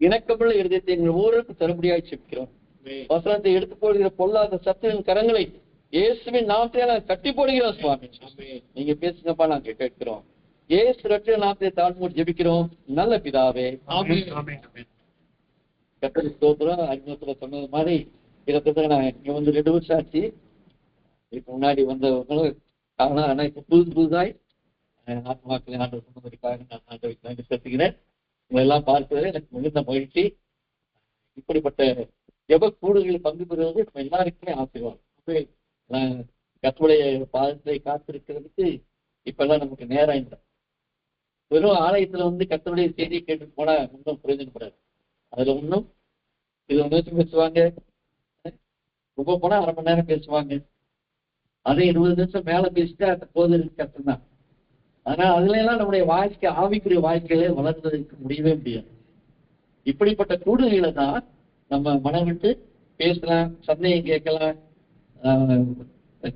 இணக்கமுள்ள இருதயத்தை எங்கள் ஒவ்வொருவருக்கும் தரும்படியாய் செபிக்கிறோம். வசனத்தை எடுத்து போடுகிற பொல்லாத சத்துவின் கரங்களை இயேசுவின் நாமத்தை நான் கட்டி போடுகிறோம் சுவாமி. நீங்க பேசுங்கப்பா, நாங்க கேட்கிறோம். இயேசு ரட்சக நாமத்தை தாழ்மூடி ஜெபிக்கிறோம் நல்ல பிதாவே. கர்த்தருக்கு ஸ்தோத்திரம். அறிமுகத்துல சொன்னது மாதிரி கிட்டத்தட்ட நான் இங்க வந்து 2 வருஷம் ஆச்சு. இதுக்கு முன்னாடி வந்தவங்களும் ஆனா இப்ப புதுதாய் ஆத்மாக்களை ஆண்டவர் சொன்னதற்காக நான் ஆண்டவருக்கு நன்றி செலுத்துகிறேன். உங்களை எல்லாம் பார்ப்பது எனக்கு மிகுந்த மகிழ்ச்சி. இப்படிப்பட்ட ஜெப கூடுகளில் பங்கு பெறுவது நம்ம எல்லாருக்குமே ஆசீர்வாதம். கர்த்தருடைய பாதத்தை காத்திருக்கிறதுக்கு இப்ப எல்லாம் நமக்கு நேரம் இல்லை. வெறும் ஆலயத்துல வந்து கர்த்தருடைய செய்தியை கேட்டு போனா ஒன்றும் பிரயோஜனப்படாது. அதுல ஒன்றும் இது ஒன்று பேசுவாங்க, ரொம்ப போனா 1/2 மணி நேரம் பேசுவாங்க. அதே 20 நிமிஷம் மேல பேசிட்டா போது கஷ்டம் தான். அதனால அதுல எல்லாம் நம்முடைய வாழ்க்கை ஆவிக்குரிய வாழ்க்கையில வளர்ந்ததுக்கு முடியவே முடியாது. இப்படிப்பட்ட கூடுதலை தான் நம்ம மனம் விட்டு பேசலாம், சந்தேகம் கேட்கலாம்,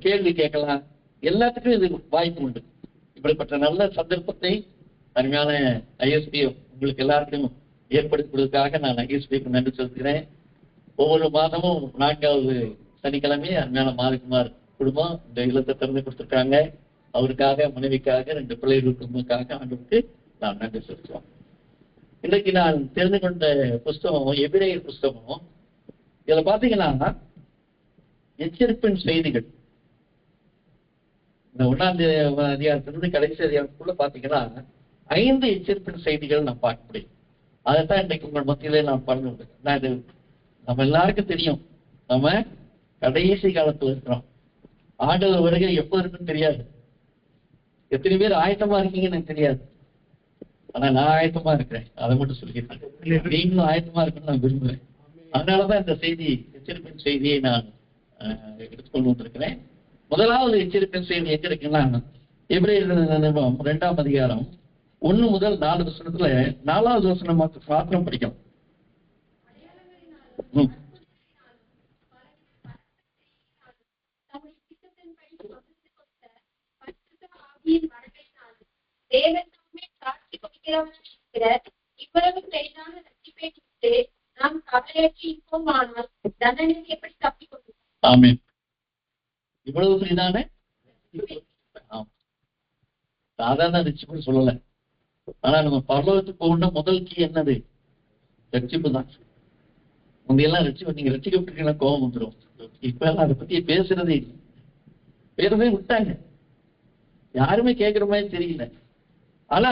கேள்வி கேட்கலாம், எல்லாத்துக்கும் இது வாய்ப்பு உண்டு. இப்படிப்பட்ட நல்ல சந்தர்ப்பத்தை அருமையான ஐஎஸ்பி உங்களுக்கு எல்லாருக்கும் ஏற்படுத்துவதற்காக நான் ஐஎஸ்பிக்கு நன்றி செலுத்துகிறேன். ஒவ்வொரு மாதமும் 4வது சனிக்கிழமை அருமையான மாதகுமார் குடும்பம் இந்த இல்லத்தை திறந்து கொடுத்துருக்காங்க. அவருக்காக, மனைவிக்காக, 2 பிள்ளைகளுக்காக ஆண்டவருக்கு நான் நன்றி செலுத்துவோம். இன்றைக்கு நான் தெரிந்து கொண்ட புஸ்தகம் எபிரேயர் புஸ்தகம். இதுல பாத்தீங்கன்னா எச்சரிப்பின் செய்திகள். இந்த 1ஆம் அதிகாரத்திலிருந்து கடைசி அதிகாரத்துக்குள்ள பாத்தீங்கன்னா 5 எச்சரிப்பின் செய்திகள் நான் பார்க்க முடியும். அதைத்தான் இன்றைக்கு உங்கள் மத்தியிலே நான் பண்ணுவேன். நம்ம எல்லாருக்கும் தெரியும், நம்ம கடைசி காலத்துல இருக்கிறோம். ஆண்டவர் வருகை எப்போ இருக்குன்னு தெரியாது. எத்தனை பேர் ஆயத்தமா இருக்கீங்கன்னு எனக்கு தெரியாது. ஆனா நான் ஆயத்தமா இருக்கிறேன், அதை மட்டும் சொல்லிக்கிறேன். நீங்களும் ஆயத்தமா இருக்குன்னு நான் விரும்புகிறேன். அதனாலதான் இந்த செய்தி, எச்சரிப்பின் செய்தியை நான் எடுத்துக்கொண்டு வந்திருக்கிறேன். முதலாவது எச்சரிப்பின் செய்தி எங்க இருக்குன்னா எபிரேயர் 2ஆம் அதிகாரம் 1 முதல் 4 வசனத்துல 4வது வசனம் மாத்திரம் படிக்கும். இவ்வளவு பெரிதான சாதாரண ரட்சிப்பு சொல்லல. ஆனா நம்ம பரலோகத்துக்கு போகணும்னா முதல் கீ என்னது? ரட்சிப்பு தான். முந்தையெல்லாம் நீங்க ரட்சிக்கப்பட்டீங்கன்னா கோபம் வந்துடும். இப்ப எல்லாம் அதை பத்தி பேசுறதே இல்லை. பேரவே விட்டாங்க, யாருமே கேட்கிற மாதிரி தெரியல. ஆனா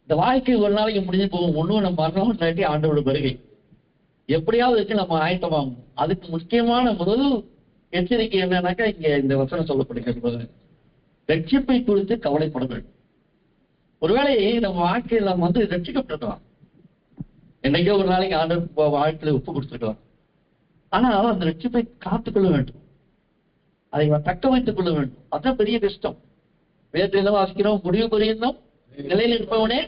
இந்த வாழ்க்கை ஒரு நாளைக்கு முடிஞ்சு போகும். ஒண்ணும் நம்ம மரணம் இல்லாட்டி ஆண்டவரோட வருகை எப்படியாவது வச்சு நம்ம ஆயத்தமாகும். அதுக்கு முக்கியமான முதல் எச்சரிக்கை என்னன்னாக்கா இங்க இந்த வசனம் சொல்லப்படுகிறது, ரட்சிப்பை குறித்து கவலைப்பட வேண்டும். ஒருவேளை நம்ம வாழ்க்கையில் நம்ம வந்து ரட்சிக்கப்பட்டிருக்கலாம், என்னைக்கோ ஒரு நாளைக்கு ஆண்டவர் வாழ்க்கையில ஒப்பு கொடுத்துருக்கலாம். ஆனா அந்த ரட்சிப்பை காத்துக்கொள்ள வேண்டும், அதை தக்க வைத்துக் கொள்ள வேண்டும். அதான் பெரிய கஷ்டம். வேதத்தில வாசிக்கிறோம், முடிவு புரியும் நிலையில் இருப்பவனே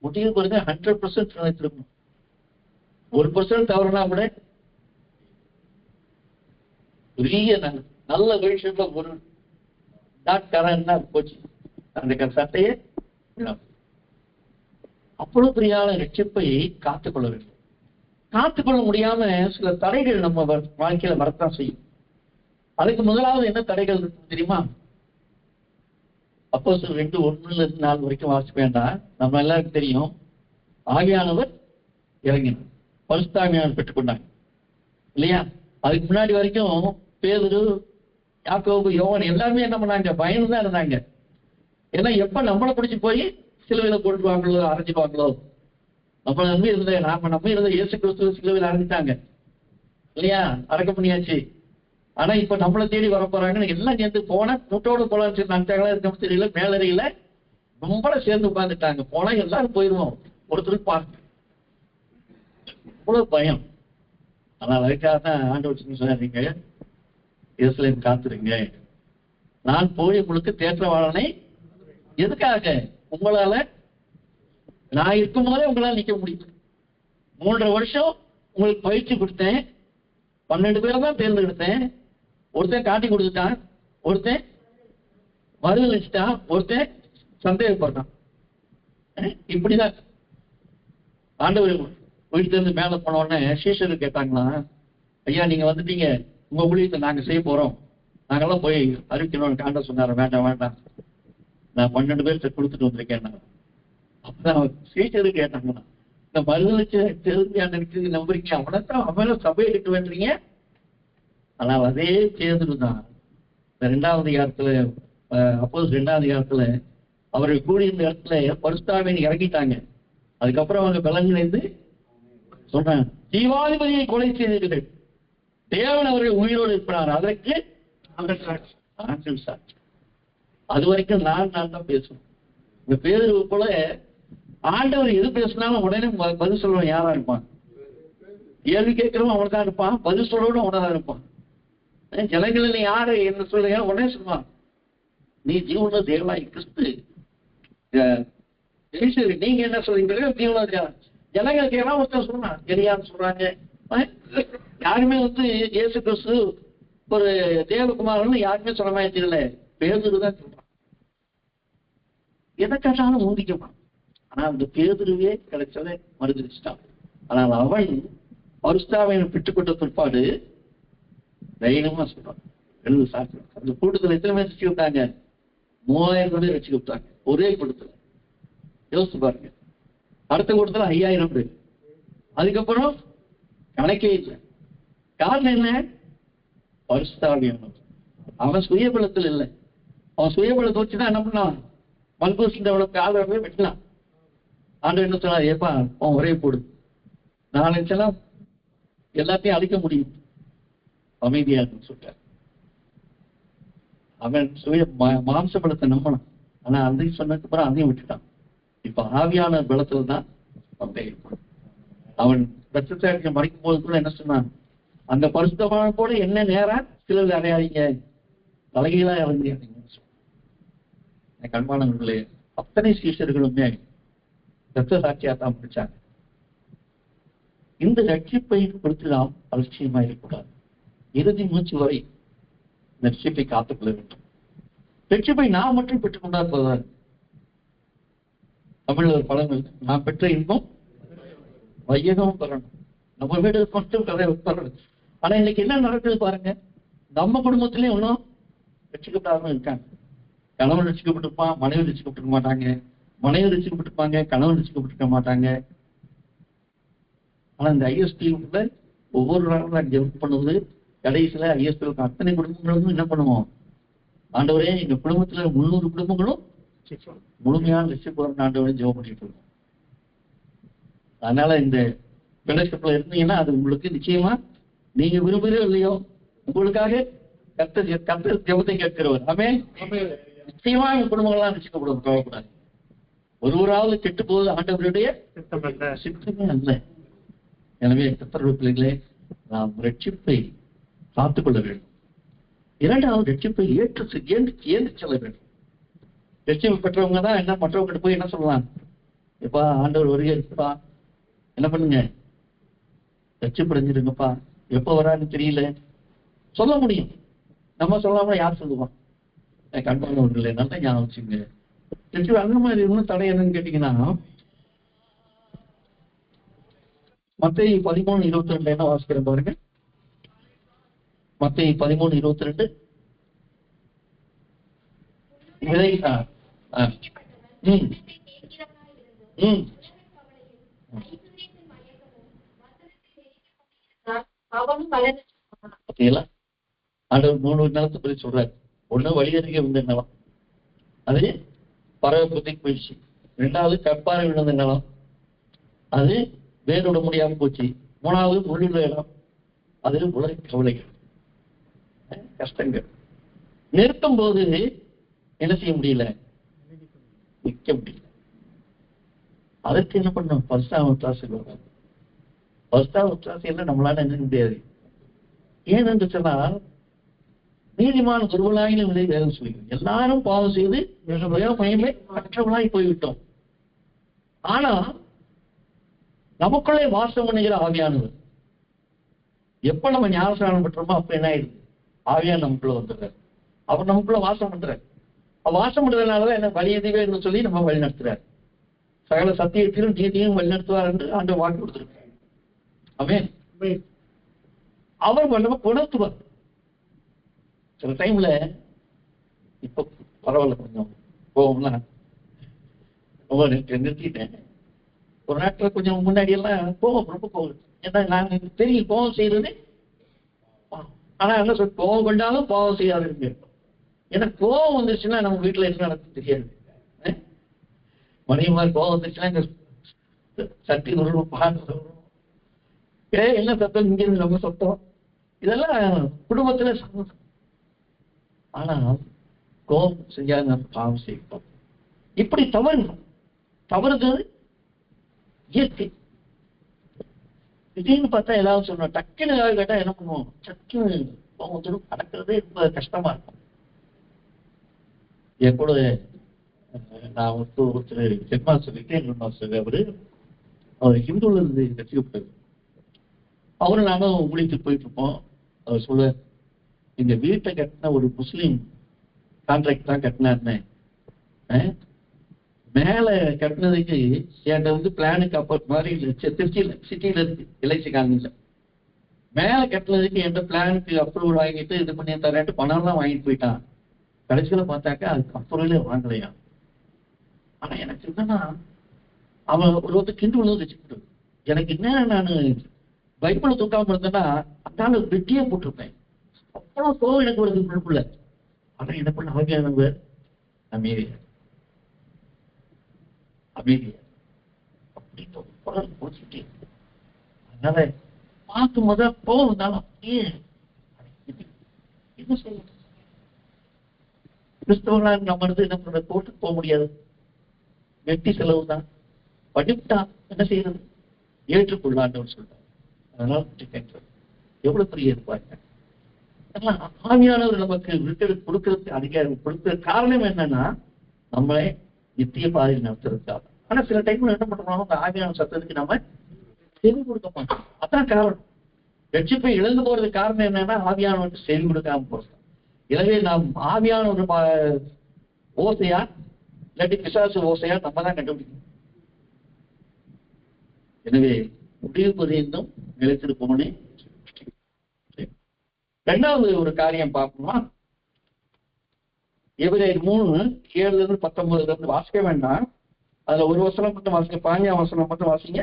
முடிவு புரிந்து 100% நினைத்திருக்கும். 1% தவறுனா கூட பெரிய நல்ல விஷயத்துல ஒரு டாக்டரா போச்சு அந்த சட்டையே. அவ்வளவு பெரியான ரட்சிப்பை காத்துக்கொள்ள வேண்டும். காத்துக்கொள்ள முடியாம சில தடைகள் நம்ம வாழ்க்கையில வரத்தான் செய்யும். அதுக்கு முதலாவது என்ன தடைகள் இருக்கு தெரியுமா? அப்போஸ்தலர் 2:1-4 வரைக்கும் வாசிக்க வேண்டாம். நம்ம எல்லாருக்கும் தெரியும், ஆவியானவர் இறங்கினார், பரிசுத்த ஆவியானவர் பெற்றுக்கொண்டாங்க இல்லையா? அதுக்கு முன்னாடி வரைக்கும் பேதுரு, யாக்கோபு, யோவான் எல்லாருமே என்ன பண்ணாங்க? பயந்துதான் இருந்தாங்க. ஏன்னா எப்ப நம்மளை பிடிச்சி போய் சிலுவையில போட்டுவாங்களோ, அரைஞ்சிடுவாங்களோ. நம்ம நம்பி இருந்த இயேசு கிறிஸ்துவ சிலுவையில அரைஞ்சிட்டாங்க இல்லையா? அடக்கம் பண்ணியாச்சு. ஆனா இப்ப நம்மளை தேடி வர போறாங்கன்னு எல்லாம் சேர்ந்து போனா கூட்டோடு போலான்னு சொல்லி நினைச்சாங்களா இருக்க தெரியல. மேலறையில ரொம்பட சேர்ந்து உட்கார்ந்துட்டாங்க. போனா எல்லாரும் போயிருவோம், ஒருத்தருக்கு பார்த்து அவ்வளவு பயம். ஆனால் அதுக்காக தான் ஆண்டவர் சொன்னாருங்க, எருசலேம் காத்துருங்க, நான் போய் உங்களுக்கு தேற்றவாளனை. எதுக்காக? உங்களால, நான் இருக்கும் போதே உங்களால் நிக்க முடியும். 3.5 வருஷம் உங்களுக்கு பயிற்சி கொடுத்தேன், 12 பேரை தான் தேர்ந்தெடுத்தேன். ஒருத்தன் காட்டி கொடுத்துட்டான், ஒருத்தன் மறுதளிச்சுட்டான், ஒருத்தன் சந்தேகப்பட்டான். இப்படிதான் ஆண்டவர் வீட்டுல இருந்து மேல போன உடனே சீஷர்கள் கேட்டாங்களா, ஐயா நீங்க வந்துட்டீங்க, உங்க ஊழியத்தை நாங்க செய்ய போறோம், நாங்கெல்லாம் போய் அறிவிக்கணும்னு ஆண்டவர் சொன்னாரு. வேண்டாம் வேண்டாம், நான் 12 பேர்கிட்ட கொடுத்துட்டு வந்திருக்கேன். அப்பதான் சீஷர்கள் கேட்டாங்களா, இந்த மறுதளிச்சு தெரிஞ்சு நம்புறீங்க, அவனை சபையை கட்டு வேண்டீங்க. ஆனால் அதே பேதுருதான் இந்த 2வது அதிகாரத்துல, அப்போது 2வது அதிகாரத்துல அவர்கள் கூடியிருந்த இடத்துல பரிசுத்தாவியை இறங்கிட்டாங்க. அதுக்கப்புறம் அவங்க பலனிலிருந்து சொல்றாங்க, ஜீவாதிபதியை கொலை செய்தீர்கள், தேவன் அவர்கள் உயிரோடு இருக்கிறார், அதற்கு ஆண்கள் சாட்சி. அது வரைக்கும் நான் தான் பேசுவேன். இந்த பேதுரு போல ஆண்டவர் எது பேசினாலும் உடனே பதில் சொல்றவன் யாரா இருப்பான்? கேள்வி கேட்கிறவன் அவனை தான் இருப்பான், பதில் சொல்றவனும் அவனை தான் இருப்பான். ஜனங்களில் யாரு என்ன சொல்லுங்க உடனே சொல்லுவான், நீ ஜீவன தேவனாய் கிறிஸ்து, நீங்க என்ன சொல்றீங்க? ஜீவன தேவன். ஜனங்களுக்கு எல்லாம் ஒருத்தர் சொன்னான், எரியான்னு சொல்றாங்க. யாருமே இயேசு கிறிஸ்து ஒரு தேவகுமாரன்னு யாருமே சொல்ல மாதிரி தெரியல, பேதுருதான் சொல்றான். எதை கேட்டாலும் ஊந்திக்குவான். ஆனா அந்த பேதுருவே கிடைச்சதை மறுதளிச்சிட்டான். ஆனால் அவன் பரிசுத்தாவை பெற்றுக்கொண்ட பிற்பாடு தைரியமா சொல்றான், எழுது சாட்சி. அந்த கூட்டத்தில் எத்தனை பேர் ரசிச்சு விட்டாங்க? 3000 பேர் ரசிச்சு விட்டாங்க ஒரே கூட்டத்துல. யோசிச்சு பாருங்க. அடுத்த கூட்டத்துல 5000 பேர். அதுக்கப்புறம் கணக்கே இல்லை. காரணம் என்ன? பரிசுத்தாவியானவர். அவன் சுயபலத்தில் இல்லை. அவன் சுயபலத்தை வச்சுதான் என்ன பண்ணான்? மல்கூசின் ஆதரவை வெட்டலாம். ஆண்டவர் என்ன சொன்னா, ஏப்பா அவன் ஒரே போடு, நான் நினைச்செல்லாம் எல்லாத்தையும் அழிக்க முடியும், அமைதியா சொல்லிட்டார். அவன் சுய மாம்ச பலத்தை நம்பணும். ஆனா அதையும் சொன்னதுக்கு அப்புறம் அதையும் விட்டுட்டான். இப்ப ஆவியான பலத்துல தான் அவன் ரத்தத்தை மறைக்கும் போது கூட என்ன சொன்னான், அந்த பரிசுத்தமான போல என்ன நேரம் சிலர் அடையாதீங்க, தலைகீழா இறங்கியாதீங்க. கண்மானங்களே, அத்தனை சீஷர்களுமே ரத்த சாட்சியா தான் பிடிச்சாங்க. இந்த ரட்சிப்பை குறித்து நாம் அலட்சியமா இருக்கக்கூடாது. இறுதி மூச்சு வரை இந்த ரட்சிப்பை காத்துக்கொள்ள வேண்டும். ரட்சிப்பை நான் மட்டும் பெற்றுக்கொண்டா போதாது. தமிழ்ல ஒரு பழம் இருக்கு, நான் பெற்ற இன்பம் வையகம் பெறணும். நம்ம வீடு மட்டும் கதை பெறணும். ஆனா இன்னைக்கு என்ன நடக்குது பாருங்க, நம்ம குடும்பத்திலயும் ஒன்றும் ரட்சிக்கப்படாம இருக்காங்க. கணவன் ரட்சிக்கப்பட்டிருப்பான், மனைவி ரட்சிக்கப்பட்டிருக்க மாட்டாங்க. மனைவி ரட்சிக்கப்பட்டிருப்பாங்க, கணவன் ரட்சிக்கப்பட்டிருக்க மாட்டாங்க. ஆனா இந்த ஐஎஸ்பியில ஒவ்வொரு நாளும் ஜெபம் பண்ணுவது, கடைசியில ஐஎஸ்பியில் அத்தனை குடும்பங்களும் என்ன பண்ணுவோம், ஆண்டவரே எங்க குடும்பத்துல 300 குடும்பங்களும் முழுமையான ரட்சிப்பு ஆண்டவரையும் ஜெபம் பண்ணிட்டு இருக்கோம். அதனால இந்த ஃபெலோஷிப்ல இருந்தீங்கன்னா அது உங்களுக்கு நிச்சயமா நீங்க விரும்புகிறோ இல்லையோ உங்களுக்காக கர்த்தர் ஜெபத்தை கேட்கிறவர். ஆமென். நிச்சயமா உங்க குடும்பங்கள்லாம் ரட்சிக்கப்படும், கவலைப்படாது. ஒருவராவது கெட்டு போவது ஆண்டவருடைய சித்தமே அல்ல. எனவே கர்த்தருடைய பிள்ளைகளே, நாம் ரட்சிப்பை காத்துக்கொள்ள வேண்டும். 2வது ரட்சிப்பை ஏற்று செல்ல வேண்டும். ரட்சிப்பு பெற்றவங்க தான் என்ன மற்றவங்க போய் என்ன சொல்லலாம், எப்பா ஆண்டவர் வருகை இருக்குப்பா, என்ன பண்ணுங்க, ரட்சிப்படைஞ்சிருங்கப்பா, எப்ப வரான்னு தெரியல சொல்ல முடியும். நம்ம சொல்லாம யார் சொல்லுவான்? கண்பானவர்களே, நல்லா ஞாபகம் வச்சுங்க. ரட்சிப்பு அந்த மாதிரி இன்னும் தடை என்னன்னு கேட்டீங்கன்னா, மத்தேயு 13:22 என்ன வாசிக்கிறேன் பாருங்க. மத்தேயு 13:22 ஆண்டவர் 3 நிலத்தை பற்றி சொல்றாரு. ஒண்ணு வழியருகே விழுந்த நிலம், அது பறவை புத்தி போயிடுச்சு. 2வது கற்பாறை விழுந்த நிலம், அது வேரோட முடியாம போச்சு. 3வது முள்ளுள்ள இடம், அது உலக கவலைகள், கஷ்டங்கள். நிறுத்தும் போது என்ன செய்ய முடியல, நிற்க முடியல. அதற்கு என்ன பண்ணணும்? பரிசுத்தாவியானவர் வருவார். பரிசுத்தாவியானவர் நம்மளால நிற்க முடியாது. ஏனென்று சொன்னால், நீதிமான் ஒருவனாயிலும் விலை வேதம் சொல்லுகிறது, எல்லாரும் பாவம் செய்து மகிமை மற்றவர்களாய் போய்விட்டோம். ஆனா நமக்குள்ளே வாசம் பண்ணுகிற ஆவியானவர், எப்ப நம்ம ஞானஸ்நானம் பெற்றோமோ அப்ப என்ன ஆயிடுது, ஆவியான் நமக்குள்ள வந்துடுறாரு. அவர் நமக்குள்ள வாசம் பண்றாரு. வாசம் பண்றதுனாலதான் என்ன வழி எதுவே சொல்லி நம்ம வழி நடத்துறாரு. சகல சத்தியத்திலும் நீதியும் வழிநடத்துவார் என்று ஆண்டவர் வாக்கு கொடுத்திருக்கார். ஆமென். அவர் நம்ம உணர்த்துவார். சில டைம்ல இப்ப பரவாயில்ல, கொஞ்சம் கோவம்னா நிறுத்திட்டேன். ஒரு நாட்டுல கொஞ்சம் முன்னாடி எல்லாம் கோவம், ரொம்ப கோவம். ஏன்னா நான் தெரியும் கோவம் செய்யறது. ஆனா என்ன சொல்ல, கோவம் கொண்டாலும் பாவம் செய்யாது இருக்கு. ஏன்னா கோவம் வந்துச்சுன்னா நம்ம வீட்டுல என்ன நடக்கும் தெரியாது. மணிமார் கோவம் வந்துச்சுன்னா இந்த சட்டி நுழுவும், பாட்டு என்ன சத்தம், இங்க இருந்து ரொம்ப சத்தம், இதெல்லாம் குடும்பத்துல சந்தோஷம். ஆனா கோபம் செஞ்சால் நம்ம பாவம் செய்வோம். இப்படி தவறுகிறது இயற்கை. திடீர்னு பார்த்தா எல்லாரும் சொன்னோம், டக்குன்னு ஏதாவது கேட்டா என்ன பண்ணுவோம், சட்டுன்னு கோபத்தோடு நடக்கிறதே ரொம்ப கஷ்டமா இருக்கும். என் கூட நான் ஒருத்தர் ஹெட் மாஸ்டர், ரிட்டையர்ட் மாஸ்டர், அவர் ஹிந்துல இருந்து கற்றுக்கிட்டார். அவரும் நானும் ஊழிக்கு போயிட்டு இருப்போம். அவர் சொல்ல, இந்த வீட்டை கட்டின ஒரு முஸ்லீம் கான்ட்ராக்ட் தான் கட்டினாருன்னு, மேல கட்டினதுக்கு என்கிட்ட பிளானுக்கு அப்போர்ட் மாதிரி திருச்சியில சிட்டியில இருக்கு, எல்ஐசி காலனில. மேல கட்டினதுக்கு என்கிட்ட பிளானுக்கு அப்ரூவல் வாங்கிட்டு இது பண்ணி தரேன்ட்டு பணம்லாம் வாங்கிட்டு போயிட்டான். கடைசியில பார்த்தாக்கா அதுக்கு அப்ரூவலே வாங்கலையா. ஆனா எனக்கு என்னன்னா, அவன் ஒருத்தர் கிண்டு விழுந்து வச்சுக்கிட்டு, எனக்கு என்ன, நான் பைபிளை தூக்காம இருந்தேன்னா அதனால வெட்டியே போட்டிருப்பேன். அவ்வளவு கோவம் எனக்கு வருது உள்ளுக்குள்ள. ஆனா என்ன பண்ண ஆகியானவங்க அமைதியா அப்படின்னு போச்சுட்டு, அதனால பார்க்கும் போது கோவம் இருந்தாலும் என்ன செய்ய, கிறிஸ்தவர்களாக நம்ம என்ன பண்ற, கோர்ட்டுக்கு போக முடியாது, வெட்டி செலவு தான், படிப்புட்டா என்ன செய்யறது, ஏற்றுக்கொள்ளாண்டவர் சொல்றாரு. அதனால எவ்வளவு பெரிய இருப்பாங்க. ஆவியானவர் நமக்கு விட்டெடுத்து கொடுக்கறதுக்கு அதிகாரம் கொடுக்கிற காரணம் என்னன்னா, நம்மளே நித்திய பாதையில் நடத்துறதுக்காக. ஆனா சில டைம்ல என்ன பண்றோம், அந்த ஆவியான சத்தத்துக்கு நம்ம செவி கொடுக்க மாட்டோம். அதான் காரணம். ரட்சிப்பை இழந்து போறதுக்கு காரணம் என்னன்னா, ஆவியானவருக்கு செவி கொடுக்காம போறது. எனவே நாம் ஆவியான ஒரு ஓசையா இல்லாட்டி பிசாசு ஓசையா நம்ம தான் கண்டுபிடிக்கணும். எனவே முடிவு பரியந்தம் நிலைத்திருப்போம்னே. ரெண்டாவது ஒரு காரியம் பார்ப்போமா, எபிரேயர் 3:7-19 வாசிக்க வேண்டாம். அதுல ஒரு வசனம் மட்டும் வாசிக்க, 15ஆம் வசனம் மட்டும் வாசிங்க.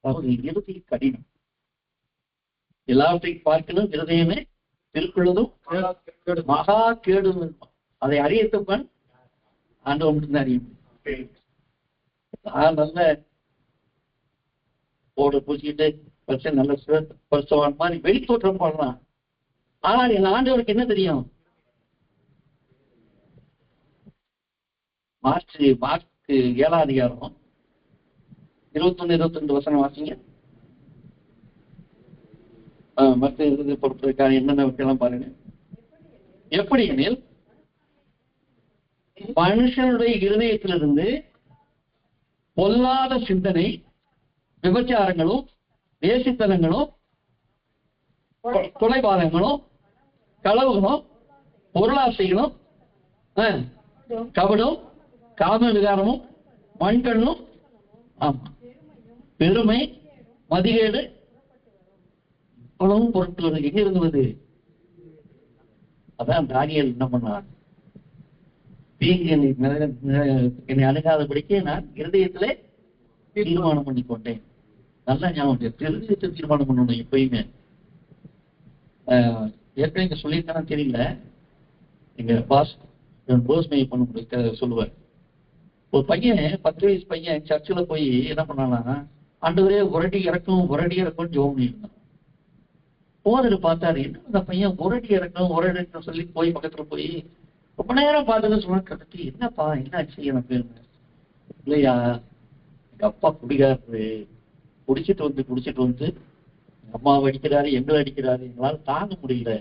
போதும். இறுதி கடினம், எல்லாவற்றையும் பார்க்கணும், இருதயமே திருக்குள்ளதும் மகா கேடும். அதை அறியத்தவன் ஆண்டவன் மட்டும்தான் அறியும். நல்ல போட பூச்சிக்கிட்டு பரிசு நல்ல பரிசவான் மாதிரி வெளித்தோற்றம் பண்ணலாம். ஆனால் என் ஆண்டவருக்கு என்ன தெரியும்? மார்க் 7ஆம் அதிகாரம் 21-22 வசனம் வாசிங்க. மற்ற இறுதி பொறுப்பதற்கான என்னென்ன வைக்கலாம் பாருங்க. எப்படி எனில், மனுஷனுடைய இருதயத்திலிருந்து பொல்லாத சிந்தனை, விபச்சாரங்களும், வேசித்தனங்களும், கொலைபாதகங்களும், களவுகளும், பொருளாசைகளும், கபடும், காம விகாரமும், மண்கண்ணும், பெருமை, மதிகேடு இவ்வளவும் பொருட்கள் எங்க இருந்தது? அதான் தானியேல் என்ன பண்ணார், தீங்கு என்னை அணுகாதபடிக்கு நான் இருதயத்திலே தீர்மானம் பண்ணி கொண்டேன். நல்லா ஞாபகம், இருதயத்தை தீர்மானம் பண்ணணும் எப்பயுமே. ஏற்கனவே இங்க சொல்லியிருக்கானு தெரியல, எங்க பாஸ் போஸ்மே பண்ண சொல்லுவார். ஒரு பையன் 10 வயசு பையன் சர்ச்சில் போய் என்ன பண்ணானா, ஆண்டவரே ஒரடி இறக்கும் ஜெபம் பண்ணியிருந்தான். போதர் பார்த்தாரு, என்ன அந்த பையன் ஒரடி இறக்கும் சொல்லி போய் பக்கத்துல போய் ரொம்ப நேரம் பார்த்ததுன்னு சொன்னா, கட்டி என்னப்பா என்னாச்சு எனக்கு? இல்லையா, எங்க அப்பா குடிகாரு, குடிச்சிட்டு வந்து எங்க அம்மாவை அடிக்கிறாரு, எங்களை அடிக்கிறாரு, எங்களால தாங்க முடியல.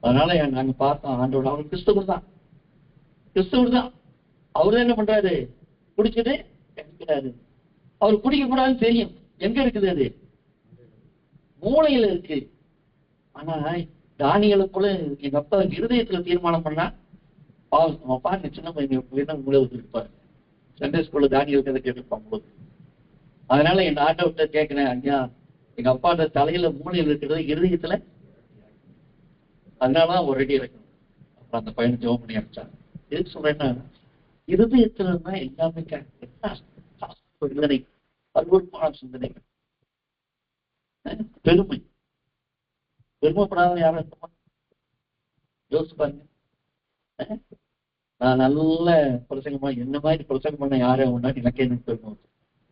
அதனால நாங்க பார்த்தோம் ஆண்டோட, அவர் கிறிஸ்தவர் தான். அவரு என்ன பண்றாரு, குடிச்சிட்டு அடிக்கிறாரு. அவர் குடிக்க கூடாதுன்னு தெரியும். எங்க இருக்குது? அது மூளையில இருக்கு. ஆனா தானியலுக்குள்ள எங்க அப்பா இருதயத்துல தீர்மானம் பண்ணா நம்ம பாருங்க, சின்ன பையன் வேணா உங்களை இருப்பாரு. சண்டே ஸ்கூல்ல தானியல் கதை கேட்டுருப்பாங்க போது. அதனால என் ஆட்டோட்ட கேட்கிறேன், ஐயா எங்க அப்பாட்ட தலையில மூளையில் இருக்கிறது இருதயத்துல, அதனாலதான் ஒரு ரெடி இருக்கணும். அப்புறம் அந்த பையனை ஜெபம் பண்ணி அனுப்பிச்சாங்க. எதுக்கு சொல்றேன்னா, இருதயத்துல தான் எல்லாமே சிந்தனை, அருவருப்பான சிந்தனை, பெருமை. பெருமைப்படாத யாரும் இருக்குமா? யோசிச்சு பாருங்க. நான் நல்ல பிரசங்கமா என்ன மாதிரி பிரசங்கம் பண்ண யாரும் முன்னாடி எனக்கே எனக்கு பெருமை.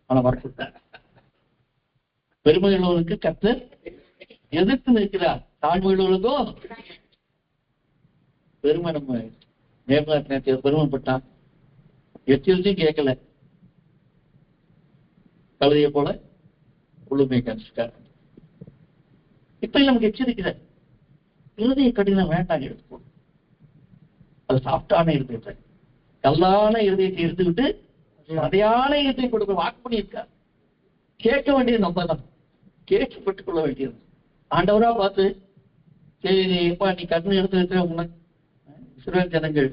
ஆனா வரக்கூடாது. பெருமை உள்ளவனுக்கு கர்த்தர் எதிர்த்து நிற்கிறார், தாழ்மை உள்ளவனுக்கும் பெருமை. நம்ம நேர்மையாட்டு பெருமைப்பட்டான், எச்சரிச்சும் கேட்கல, கழுதையை போல உள்ளுமை கணிச்சிட்டார். இப்ப நமக்கு எச்சரிக்கிற இருதய கடினம் வேண்டாம், எடுத்துக்கணும். அது சாப்பிட்டான இருதயத்தை, கல்லான இருதயத்தை எடுத்துக்கிட்டு அதையான இருதயத்தை கொடுக்க வாக்கு பண்ணியிருக்கார். கேட்க வேண்டியது நம்ம தான், கேட்கப்பட்டுக் கொள்ள வேண்டியது. ஆண்டவரா பார்த்து, சரி எப்பா நீ கண்ணு எடுத்து வைக்கிற உனக்கு இஸ்ரவேல் ஜனங்கள்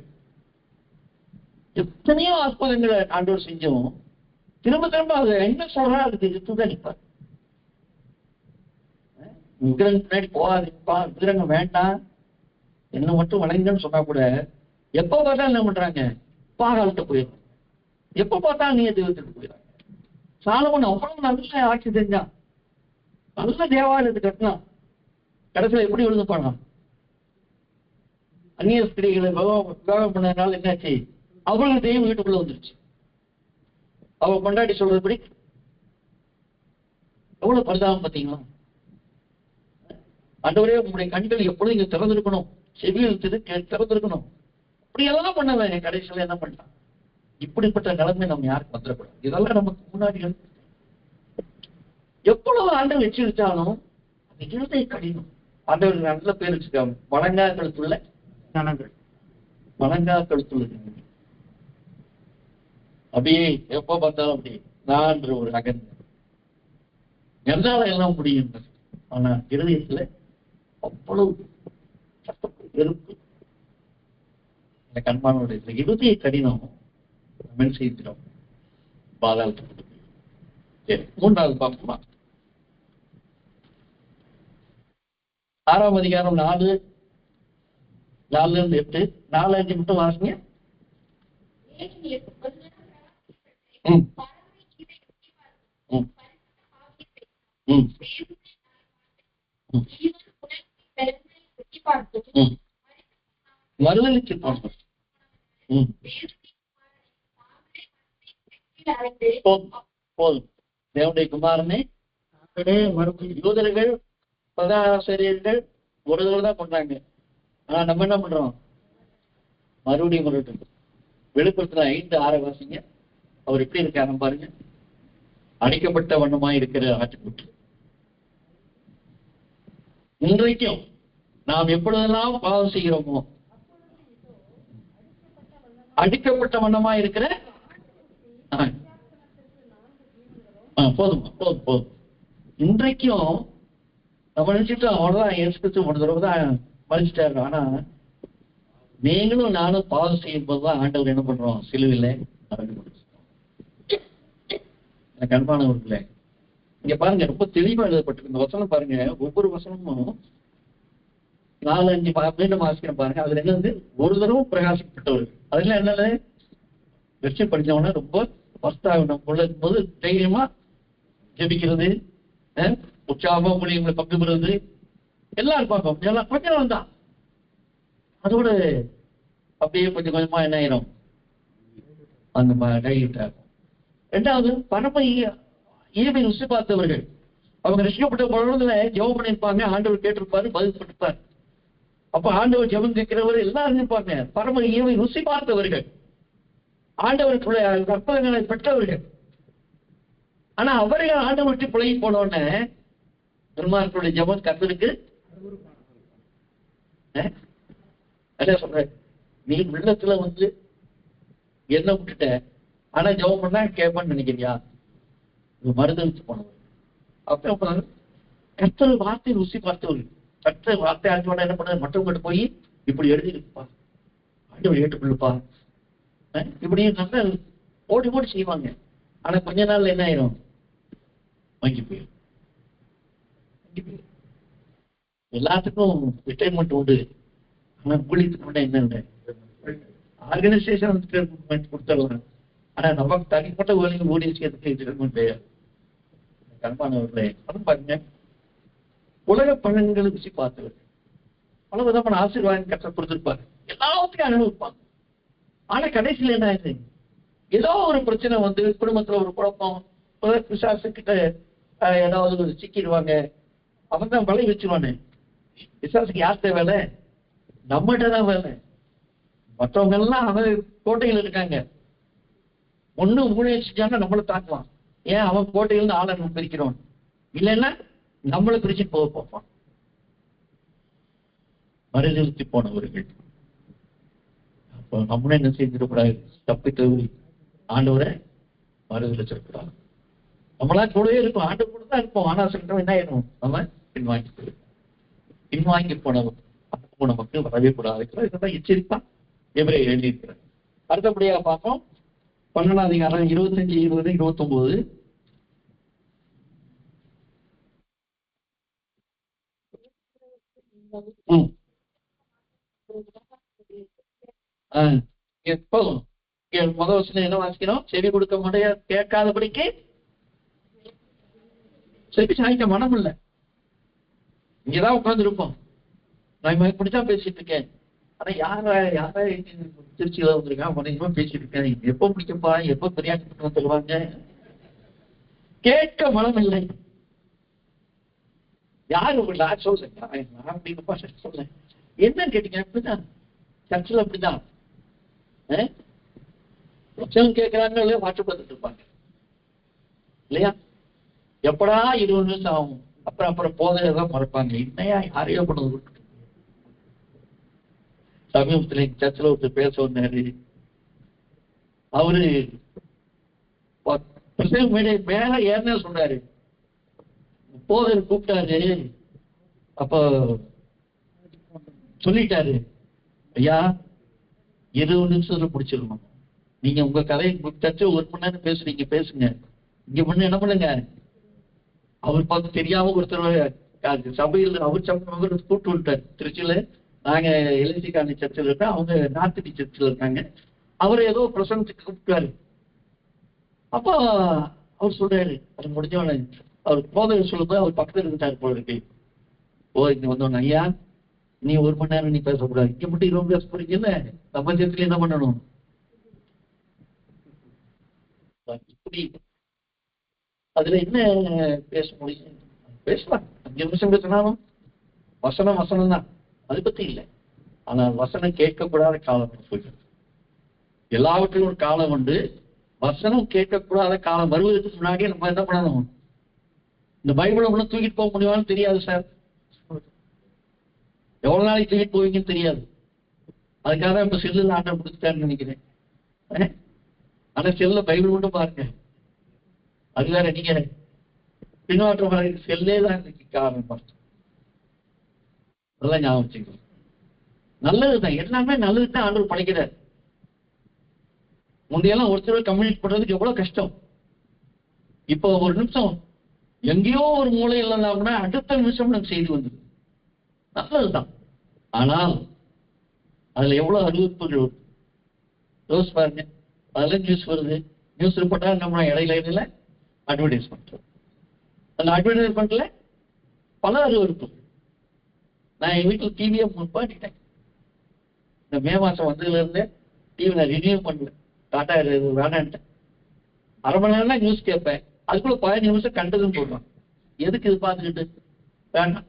எத்தனையோ அற்புதங்களை ஆண்டவர் செஞ்சோம், திரும்ப திரும்ப அது என்ன சொல்றா அதுக்கு எதிர்த்துதான் நிற்பார். விக்கிரங்க முன்னாடி போகாதுப்பா, விக்கிரங்க வேண்டாம், என்ன மட்டும் வணங்குன்னு சொன்னா கூட எப்ப பார்த்தாலும் என்ன பண்றாங்க, பாகாலத்தை போயிடும். எப்ப பார்த்தாலும் நீ தெய்வத்துக்கு போயிடாங்க. சாலமோன் அவ்வளவு நல்ல ஆட்சி செஞ்சான், நல்ல தேவாலயத்தை கட்டினான். கடைசியில எப்படி விழுந்து போனான்? அந்நிய ஸ்திரீகளை விவாகம் பண்ணதுனால என்னாச்சு, அவளுக்கு தெய்வம் வீட்டுக்குள்ள வந்துருச்சு. அவ கொண்டாடி சொல்றதுபடி எவ்வளவு பரிதாபம் பார்த்தீங்களா? ஆண்டவரே உங்களுடைய கண்கள் எப்பொழுதும் இங்க திறந்திருக்கணும், செவியில் திறந்திருக்கணும். அப்படியெல்லாம் பண்ணல, கடைசியில என்ன பண்ணலாம்? இப்படிப்பட்ட நிலைமை நம்ம யாருக்கு வந்துடக்கூடாது. இதெல்லாம் நமக்கு முன்னாடி எவ்வளவு ஆண்டவர் எச்சரித்தாலும் அந்த இருதை கடினம். ஆண்டவர் நல்ல பேர் வச்சுக்காம வணங்கா கழுத்துள்ள நனங்கள், வணங்கா கழுத்துள்ள அப்படியே எப்ப பார்த்தாலும் அப்படி நான் ஒரு அகந்த என்னால எல்லாம் முடியும். ஆனா இருதயத்துல அவ்வளவு வெறுப்பு. இந்த கண்மானுடைய இருதய கடினம் நம்ம செய்கிறோம், பாதாளத்துக்கு. மூன்றாவது பார்ப்போமா? 6ஆம் அதிகாரம் 4:4 8, 4-5 மட்டும் வாசிங்க. மறுதலிச்சு போதும் தேவனுடைய குமாரனே. யூதர்கள் பிரதானாசிரியர்கள் ஒரு தடவை தான் பண்றாங்க. ஆனா நம்ம என்ன பண்றோம்? மறுபடியும் வெளிப்படுத்துற 5:6 வாசிங்க. அவர் எப்படி இருக்காரு பாருங்க. அடிக்கப்பட்ட வண்ணமாய் இருக்கிற ஆட்டுக்குட்டி. இன்றைக்கும் நாம் எப்பொழுதெல்லாம் பாவம் செய்கிறோமோ அடிக்கப்பட்ட வண்ணமாய் இருக்கிற போதும். இன்றைக்கும் நம்ம நினைச்சிட்டோம் அவ்வளவுதான், இயேசு கிறிஸ்து ஒரு தடவை தான் மறைச்சிட்டாரு. ஆனா நீங்களும் நானும் பாவம் செய்யும் போதுதான் ஆண்டவர் என்ன பண்றோம்? சிலுவையில கண்பானவர்களே, இங்க பாருங்க, ரொம்ப தெளிவா எழுதப்பட்டிருக்கு இந்த வசனம். பாருங்க, ஒவ்வொரு வசனமும் 4-5 மீண்டும் வாசிக்கிறேன் பாருங்க. அதுல என்னது? ஒரு தடவை பிரகாசிக்கப்பட்டவர். அதெல்லாம் என்னது? வெற்றி படிச்சவன ரொம்ப வஸ்தாகணும் போது தைரியமா ஜெபிக்கிறது, உற்சாகமா மொழிகளை பங்கு பெறுவது எல்லாம் இருப்பாங்க. எல்லாம் கொஞ்ச நாள் தான், அதோட அப்படியே கொஞ்சம் கொஞ்சமா என்ன ஆயிரும்? அந்த கையிட்டார். ரெண்டாவது, பரம ஈவை ருசி பார்த்தவர்கள். அவங்க ரசிக்கப்பட்ட பொழுதுல ஜெபம் பண்ணியிருப்பாங்க, ஆண்டவர் கேட்டிருப்பாரு, பதில் பட்டிருப்பார். அப்ப ஆண்டவர் ஜெபம் கேட்கிறவர் எல்லாரும் இருப்பாங்க. பரம ஈவை ருசி பார்த்தவர்கள், ஆண்டவருக்குள்ள அற்புதங்களை பெற்றவர்கள். ஆனா அவர்கள் ஆண்டவர் விட்டு பிழை போனோன்னு பெருமாளுடைய ஜெபம் கர்த்தருக்கு சொல்ற, நீ உள்ளத்துல என்ன விட்டுட்ட, ஆனா ஜெபம் பண்ணா கேட்பான்னு நினைக்கிறியா? மறுதளிச்சு போனவர். அப்ப கர்த்தர் வார்த்தை ருசி பார்த்தவர்கள். சற்று வார்த்தை ஆட்சியோட என்ன பண்ண மற்றவங்கிட்ட போய் இப்படி எழுதிருப்பா, ஆண்டவர் ஏற்றுக்கொள்ளுப்பா, இப்படி நல்ல ஓடி ஓடி செய்வாங்க. ஆனா கொஞ்ச நாள்ல என்ன ஆயிரும்? வாங்கி போயிடும். எல்லாத்துக்கும் ரிட்டைர்மெண்ட் உண்டு. ஆனா ஊழியத்துக்கு கூட என்ன இல்லை, ஆர்கனைசேஷன் கொடுத்துடலாம். ஆனா நமக்கு தனிப்பட்ட ஊழிய செய்யறதுக்கு ரிட்டைர்மெண்ட் கிடையாது. கண்பானவர்களே, பாருங்க, உலக பலன்களை ருசி பார்த்தவர் பல விதமான ஆசீர்வாதம் கற்று கொடுத்திருப்பாரு, எல்லாத்துக்கும் அனுபவிப்பாங்க. ஆனா கடைசியில என்ன ஆயிடுது? ஏதோ ஒரு பிரச்சனை வந்து குடும்பத்துல ஒரு குழப்பம், பிசாசுக்கிட்ட ஏதாவது சிக்கிடுவாங்க, அவன் தான் வலை வச்சிருவானு. பிசாசுக்கு யார்கிட்ட வேலை? நம்மகிட்ட தான் வேலை. மற்றவங்க எல்லாம் அவன் கோட்டையில் இருக்காங்க. ஒன்னும் ஊழியம் செஞ்சாங்கன்னா நம்மளை தாக்குவான். ஏன்? அவன் கோட்டையிலிருந்து ஆளை நம்ம பிரிக்கிறோம், இல்லைன்னா நம்மளை பிரிச்சு போக பார்ப்பான். மறுநிறுத்தி போனவர்கள். அப்போ நம்மளும் என்ன செஞ்சிடக்கூடாது? தப்பித்து ஆண்டவரை மறுதலிச்சிடக்கூடாது. நம்மளா கூடவே இருக்கும், ஆண்டு கூட தான் இருப்போம். ஆனா சொல்லிட்டோம் என்ன ஆயிடும்? நம்ம பின்வாங்கி போனவர் நமக்கு வரவே கூடாது. இதெல்லாம் எச்சரிப்பா எபிரேயர் எழுதியிருக்கிறார். அடுத்தபடியாக பார்ப்போம் 12ஆம் அதிகாரம் 25, 20, 29. எப்போதும் முதல் வருஷம் என்ன வாசிக்கணும்? செவி கொடுக்க முடிய கேட்காதபடிக்கு செவி சாய்க்க மனம் இல்லை. இங்கதான் உட்கார்ந்து இருப்போம். நான் இப்படித்தான் பேசிட்டு இருக்கேன். ஆனா யார திருச்சியில வந்திருக்கான், மனைவியமா பேசிட்டு இருக்கேன். எப்ப பிடிக்கப்பா, எப்ப பிரியாணி சொல்லுவாங்க. கேட்க மனம் இல்லை. யாரு உங்களை சொல்லுங்க, நான் அப்படின்னுப்பா சொல்ல என்னன்னு கேட்டீங்க? அப்படிதான் சர்ச்சில் அப்படிதான் பிரச்சனை கேட்கிறாங்க இல்லையா, வாட்சு பார்த்துட்டு இருப்பாங்க இல்லையா? எப்படா 20 நிமிஷம் ஆகும், அப்புறம் போதையதான் மறப்பாங்க. இன்னையா யாரையோ பண்ணது. சமீபத்துல சர்ச்சில் ஒருத்தர் பேச வந்தாரு. அவரு மேல ஏறின சொல்றாரு, போதர் கூப்பிட்டாரு. அப்ப சொல்லிட்டாரு, ஐயா 20 நிமிஷத்துல பிடிச்சிடணும். நீங்க உங்க கதையை சர்ச்சை 1 மணி நேரம் பேசுறீங்க, பேசுங்க. இங்க பண்ண என்ன பண்ணுங்க. அவர் பார்த்து தெரியாம ஒருத்தர் சபையில் அவர் சபை கூப்பிட்டு விட்டார். திருச்சியில நாங்க எல்ஐசி காலனி சர்ச்சில் இருக்கோம், அவங்க நார்த்தி சர்ச்சில் இருக்காங்க. அவர் ஏதோ பிரசனத்துக்கு கூப்பிட்டாரு. அப்போ அவர் சொல்றாரு, அது முடிஞ்சவன அவர் போதகர் சொல்லும்போது அவர் பக்கத்துல இருந்தாரு போல இருக்கு. இங்க வந்தோன்னு, ஐயா நீ 1 மணி நேரம் நீ பேசக்கூடாது, இங்க மட்டும் 20 பேச போறீங்கல்ல, நம்ம சேர்த்துல என்ன பண்ணணும்? இப்படி அதுல என்ன பேச முடியும்? பேசலாம், 5 நிமிஷம் பேசினாலும் வசனம் தான், அது பத்தி இல்லை. ஆனால் வசனம் கேட்கக்கூடாத காலம் போயிடுது. எல்லாவற்றிலும் ஒரு காலம் உண்டு. வசனம் கேட்கக்கூடாத காலம் வருவதற்கு முன்னாடியே நம்ம என்ன பண்ணணும்? இந்த பைபிளை ஒன்றும் தூக்கிட்டு போக முடியுமான்னு தெரியாது சார். எவ்வளவு நாளைக்கு தூக்கிட்டு போவீங்கன்னு தெரியாது. அதுக்காக தான் இப்ப செல்லுல ஆண்டர் கொடுத்துட்டாருன்னு நினைக்கிறேன். ஆனா செல்ல பைபிள் மட்டும் பாருங்க, அது வேற. நீங்க பின்வாற்ற செல்லே தான் காரணம் பார்த்து அதெல்லாம் ஞாபகம் வச்சுக்கணும். நல்லதுதான், எல்லாமே நல்லதுதான் ஆண்டவர் படைக்கிறார். முந்தையெல்லாம் ஒருத்தர் கம்யூனிகேட் பண்றதுக்கு எவ்வளவு கஷ்டம். இப்போ 1 நிமிஷம் எங்கேயோ ஒரு மூலையில் இருந்தாங்கன்னா அடுத்த நிமிஷம் நமக்கு செய்தி வந்தது. நல்லதுதான். ஆனால் அதுல எவ்வளவு அறிவிப்புகள் யோசிச்சு பாருங்க. அதெல்லாம் நியூஸ் வருது, நியூஸ் ரிப்போர்ட்டா நம்ம இடையில அட்வர்டைஸ்மெண்ட். அந்த அட்வர்டைஸ்மெண்ட்ல பல அறிவிப்பு. நான் என் வீட்டில் டிவியை பாட்டிட்டேன். இந்த மே மாசம் வந்ததுல இருந்து டிவி நான் ரினியூ பண்ணல, டாட்டா வேணான்ட்டேன். 1/2 மணி நேரம் தான் நியூஸ் கேட்பேன், அதுக்குள்ள 15 நிமிஷம் கண்டதுன்னு சொல்றான். எதுக்கு இது பார்த்துக்கிட்டு? வேண்டாம்,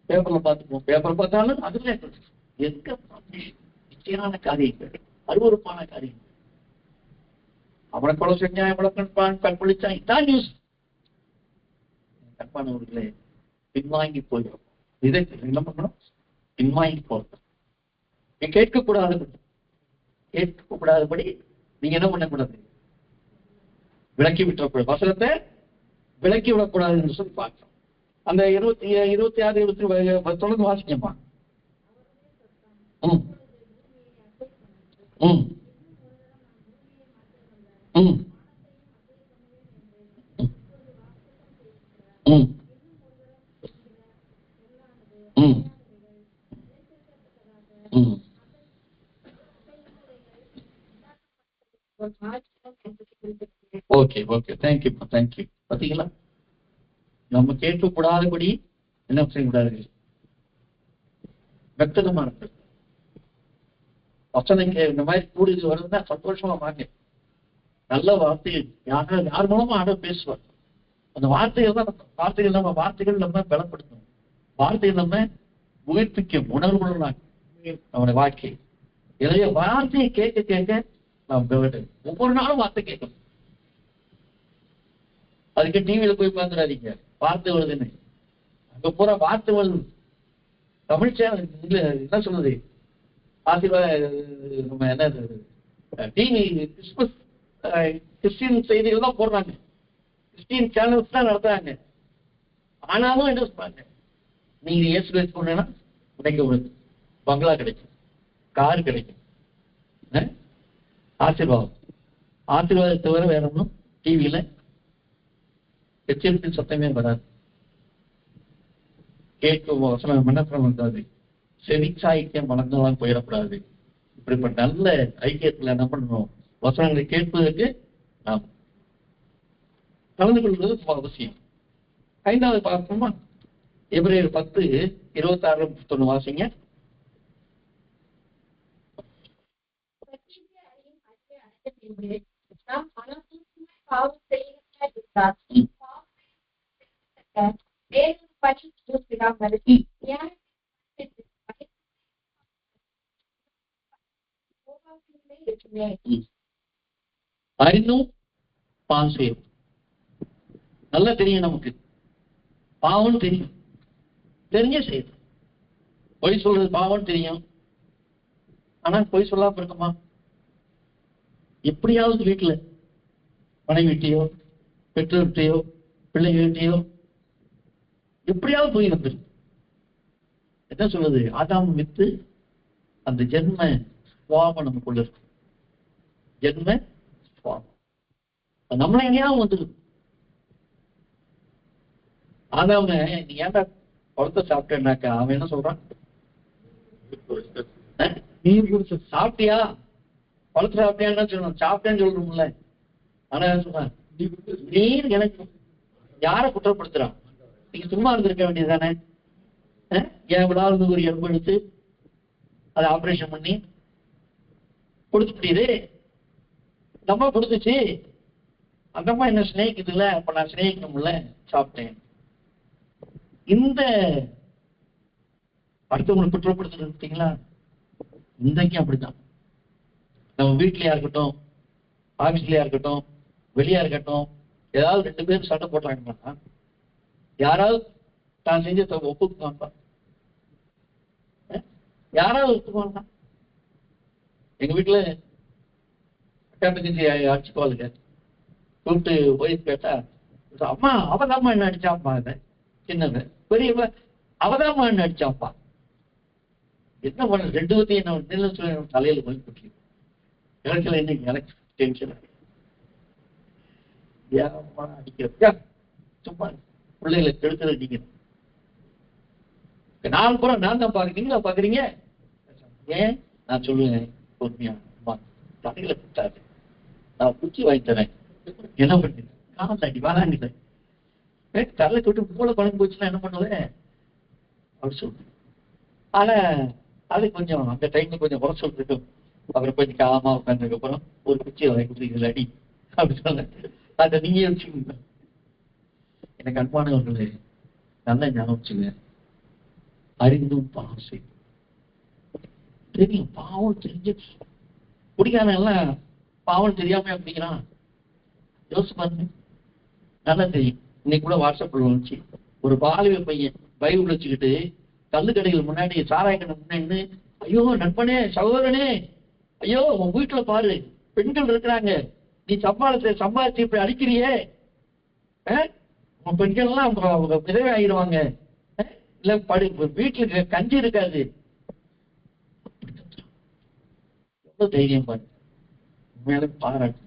பேப்பர்ல பார்த்துப்போம். பேப்பர் பார்த்தாலும் அதுல எங்க நிச்சயமான காரியங்கள், அருவறுப்பான காரியங்கள். அவனை கொலை செஞ்சான், எவ்வளோ கற்பழிச்சான், இதான் நியூஸ். கற்பானவர்களே, பின்வாங்கி போயிடும். இதை என்ன பண்ணணும்? பின்வாங்கி போகணும். கேட்கக்கூடாதபடி நீங்க என்ன பண்ணக்கூடாது? விளக்கி விட்டுறக்கூடாது. வசனத்தை விளக்கி விடக்கூடாது என்று சொல்லி பார்க்கணும். அந்த 26 தொடர்ந்து வாசிக்கமா. ம் ம் ம் ம் ம் ம். Okay okay, thank you thank you. பாத்தீங்களா, நம்ம கேட்கக்கூடாதபடி என்ன செய்யக்கூடாது, வெத்தனமா இருக்கு வசனங்க. இந்த மாதிரி கூடுதல் வருதுன்னா சந்தோஷமா வாங்க. நல்ல வார்த்தைகள் யார் மூலமா ஆண்டவர் பேசுவார். அந்த வார்த்தைகள் தான் வார்த்தைகள் நம்ம பலப்படுத்தணும். வார்த்தைகள் நம்ம உயிர்ப்பிக்கும் உணர்வுள்ள நம்முடைய வாழ்க்கை. எனவே வார்த்தையை கேட்க கேட்க நாம் ஒவ்வொரு நாளும் வார்த்தை கேட்கணும். அதுக்கு டிவியில போய் பார்த்துடாதீங்க, வார்த்தை வருதுன்னு. அங்க பூரா வார்த்தை வருது. தமிழ் சேனல் என்ன சொல்லுது, நம்ம என்ன டிவி கிறிஸ்துமஸ் கிறிஸ்டின் செய்திகள் தான் போடுறாங்க, கிறிஸ்டின் சேனல்ஸ் தான் நடத்துறாங்க. ஆனாலும் என்ன சொல்றாங்க, நீங்க இயேசு கிறிஸ்து போனீங்கன்னா உனக்கு ஒரு பங்களா கிடைக்கும், கார் கிடைக்கும், ஆசீர்வாதத்தை தவிர வேற ஒன்றும் டிவியில எச்சரிப்பின் சத்தமே வராது. கேட்கும் வசனம் மனத்திரம் வந்தாது, செவிச்சாய்க்கியம் வளர்ந்தாலும் போயிடக்கூடாது. இப்படிப்பட்ட நல்ல ஐக்கியத்துல என்ன பண்ணணும், வசனங்களை கேட்பதற்கு நாம் கலந்து கொள்வது அவசியம். 5வது பார்ப்போமா, எபிரேயர் 10:26-31 வாசிங்க. அறிந்தும் பாவம் செய்யும். நல்லா தெரியும், நமக்கு பாவம் தெரியும், தெரிஞ்சே செய்யுது. பொய் சொல்றது பாவம் தெரியும், ஆனா பொய் சொல்லாம இருக்குமா? எப்படியாவது வீட்டுல மனைவிட்டையோ பெற்றோர்கிட்டையோ பிள்ளைகிட்டையோ எப்படியாவது போய் வந்துரு. என்ன சொல்றது, ஆதாம் வித்து அந்த ஜென்ம சுவாபம் நமக்குள்ள இருக்கு. ஜென்ம சுவாபம் நம்மள எங்கேயாவது வந்துருக்கு. ஆதாம நீ ஏன்டா பழத்தை சாப்பிட்டேன்னாக்கா அவன் என்ன சொல்றான், நீர் குடிச்ச சாப்பிட்டியா, பழத்தை சாப்பிட்டியான்னு சொல்லணும், சாப்பிட்டேன்னு சொல்லணும்ல. ஆனா என்ன சொல்றான், நீர் எனக்கு யாரை குற்றப்படுத்துறான், நீங்க சும்மா இருந்திருக்க வேண்டியதுதானே. ஏன் விடாது ஒரு எலும்பு எடுத்து அதை ஆபரேஷன் பண்ணி கொடுத்துட்டீரு, நம்ம கொடுத்துச்சு, அந்த அம்மா என்ன ஸ்நேகிக்குது இல்ல, அப்ப நான் ஸ்நேகிக்கணும்ல, சாப்பிட்டேன். இந்த அடுத்தவங்களை குற்றப்படுத்திட்டு இருக்கீங்களா, இன்றைக்கும் அப்படித்தான். நம்ம வீட்லயா இருக்கட்டும், ஆபீஸ்லயா இருக்கட்டும், வெளியா இருக்கட்டும், ஏதாவது 2 பேரும் சண்டை போட்டாங்கன்னா யாராவது தான் செஞ்ச ஒப்புக்குவாங்க, யாராவது ஒப்புக்குவாங்க. எங்க வீட்டுல அக்கா தங்கச்சி அடிச்சுக்குவாளுங்க, கூப்பிட்டு போய் கேட்டா, அம்மா அவதாம்மா என்ன அடிச்சாப்பா, சின்னவ பெரியவ அவதாம்மா என்ன அடிச்சாப்பா, என்ன பண்ண 2 பத்தி என்ன தலையில போய் போட்டு எனக்கு இன்னைக்கு எனக்கு டென்ஷன். ஏமா அடிக்கிறா, சும்மா பிள்ளைகளை கெடுக்கிறது நீங்க. நான் கூட நான் தான் பாக்குறீங்களா பாக்குறீங்க. ஏன் நான் சொல்லுவேன் பொறுமையா, தலையில குட்டாரு, நான் குச்சி வாங்கி தரேன், என்ன பண்ணு காலாண்டி வாழாண்டி தலை தொட்டு மூளை குழம்பு போச்சுன்னா என்ன பண்ணுவேன் அப்படி சொல்றேன். ஆனா அது கொஞ்சம் அந்த டைம்ல கொஞ்சம் குறை சொல்லிருக்கும். அப்புறம் கொஞ்சம் காலமா உட்கார்ந்ததுக்கு அப்புறம் ஒரு குச்சியை வாங்கி கொடுத்தீங்களா அடி அப்படி சொன்ன, அதை நீங்க வச்சுக்கோங்க. எனக்கு அன்பானவர்களே, நல்ல ஞாபகம் வச்சுங்க, அறிந்தும் பாவம் செய்யும். தெரியும் பாவம் தெரிஞ்சு குடிக்கான எல்லாம் பாவம் தெரியாம அப்படிங்கிறான். யோசிச்சு பாருங்க, நல்லா தெரியும். இன்னைக்கு கூட வாட்ஸ்அப்ல வந்துச்சு, ஒரு பாலிவ பையன் பைபிள் வச்சுக்கிட்டு கல்லு கடைகள் முன்னாடி சாராய கடை முன்னாடி, ஐயோ நண்பனே சகோதரனே, ஐயோ உன் வீட்டுல பாரு பெண்கள் இருக்கிறாங்க, நீ சம்பாதிச்சு இப்படி அடிக்கிறியே, பெண்கள்லாம் அப்புறம் விதவை ஆயிடுவாங்க, இல்ல வீட்டுல கஞ்சி இருக்காது. எவ்வளவு தைரியம் பாருங்க, உண்மையாலே பாராட்டு.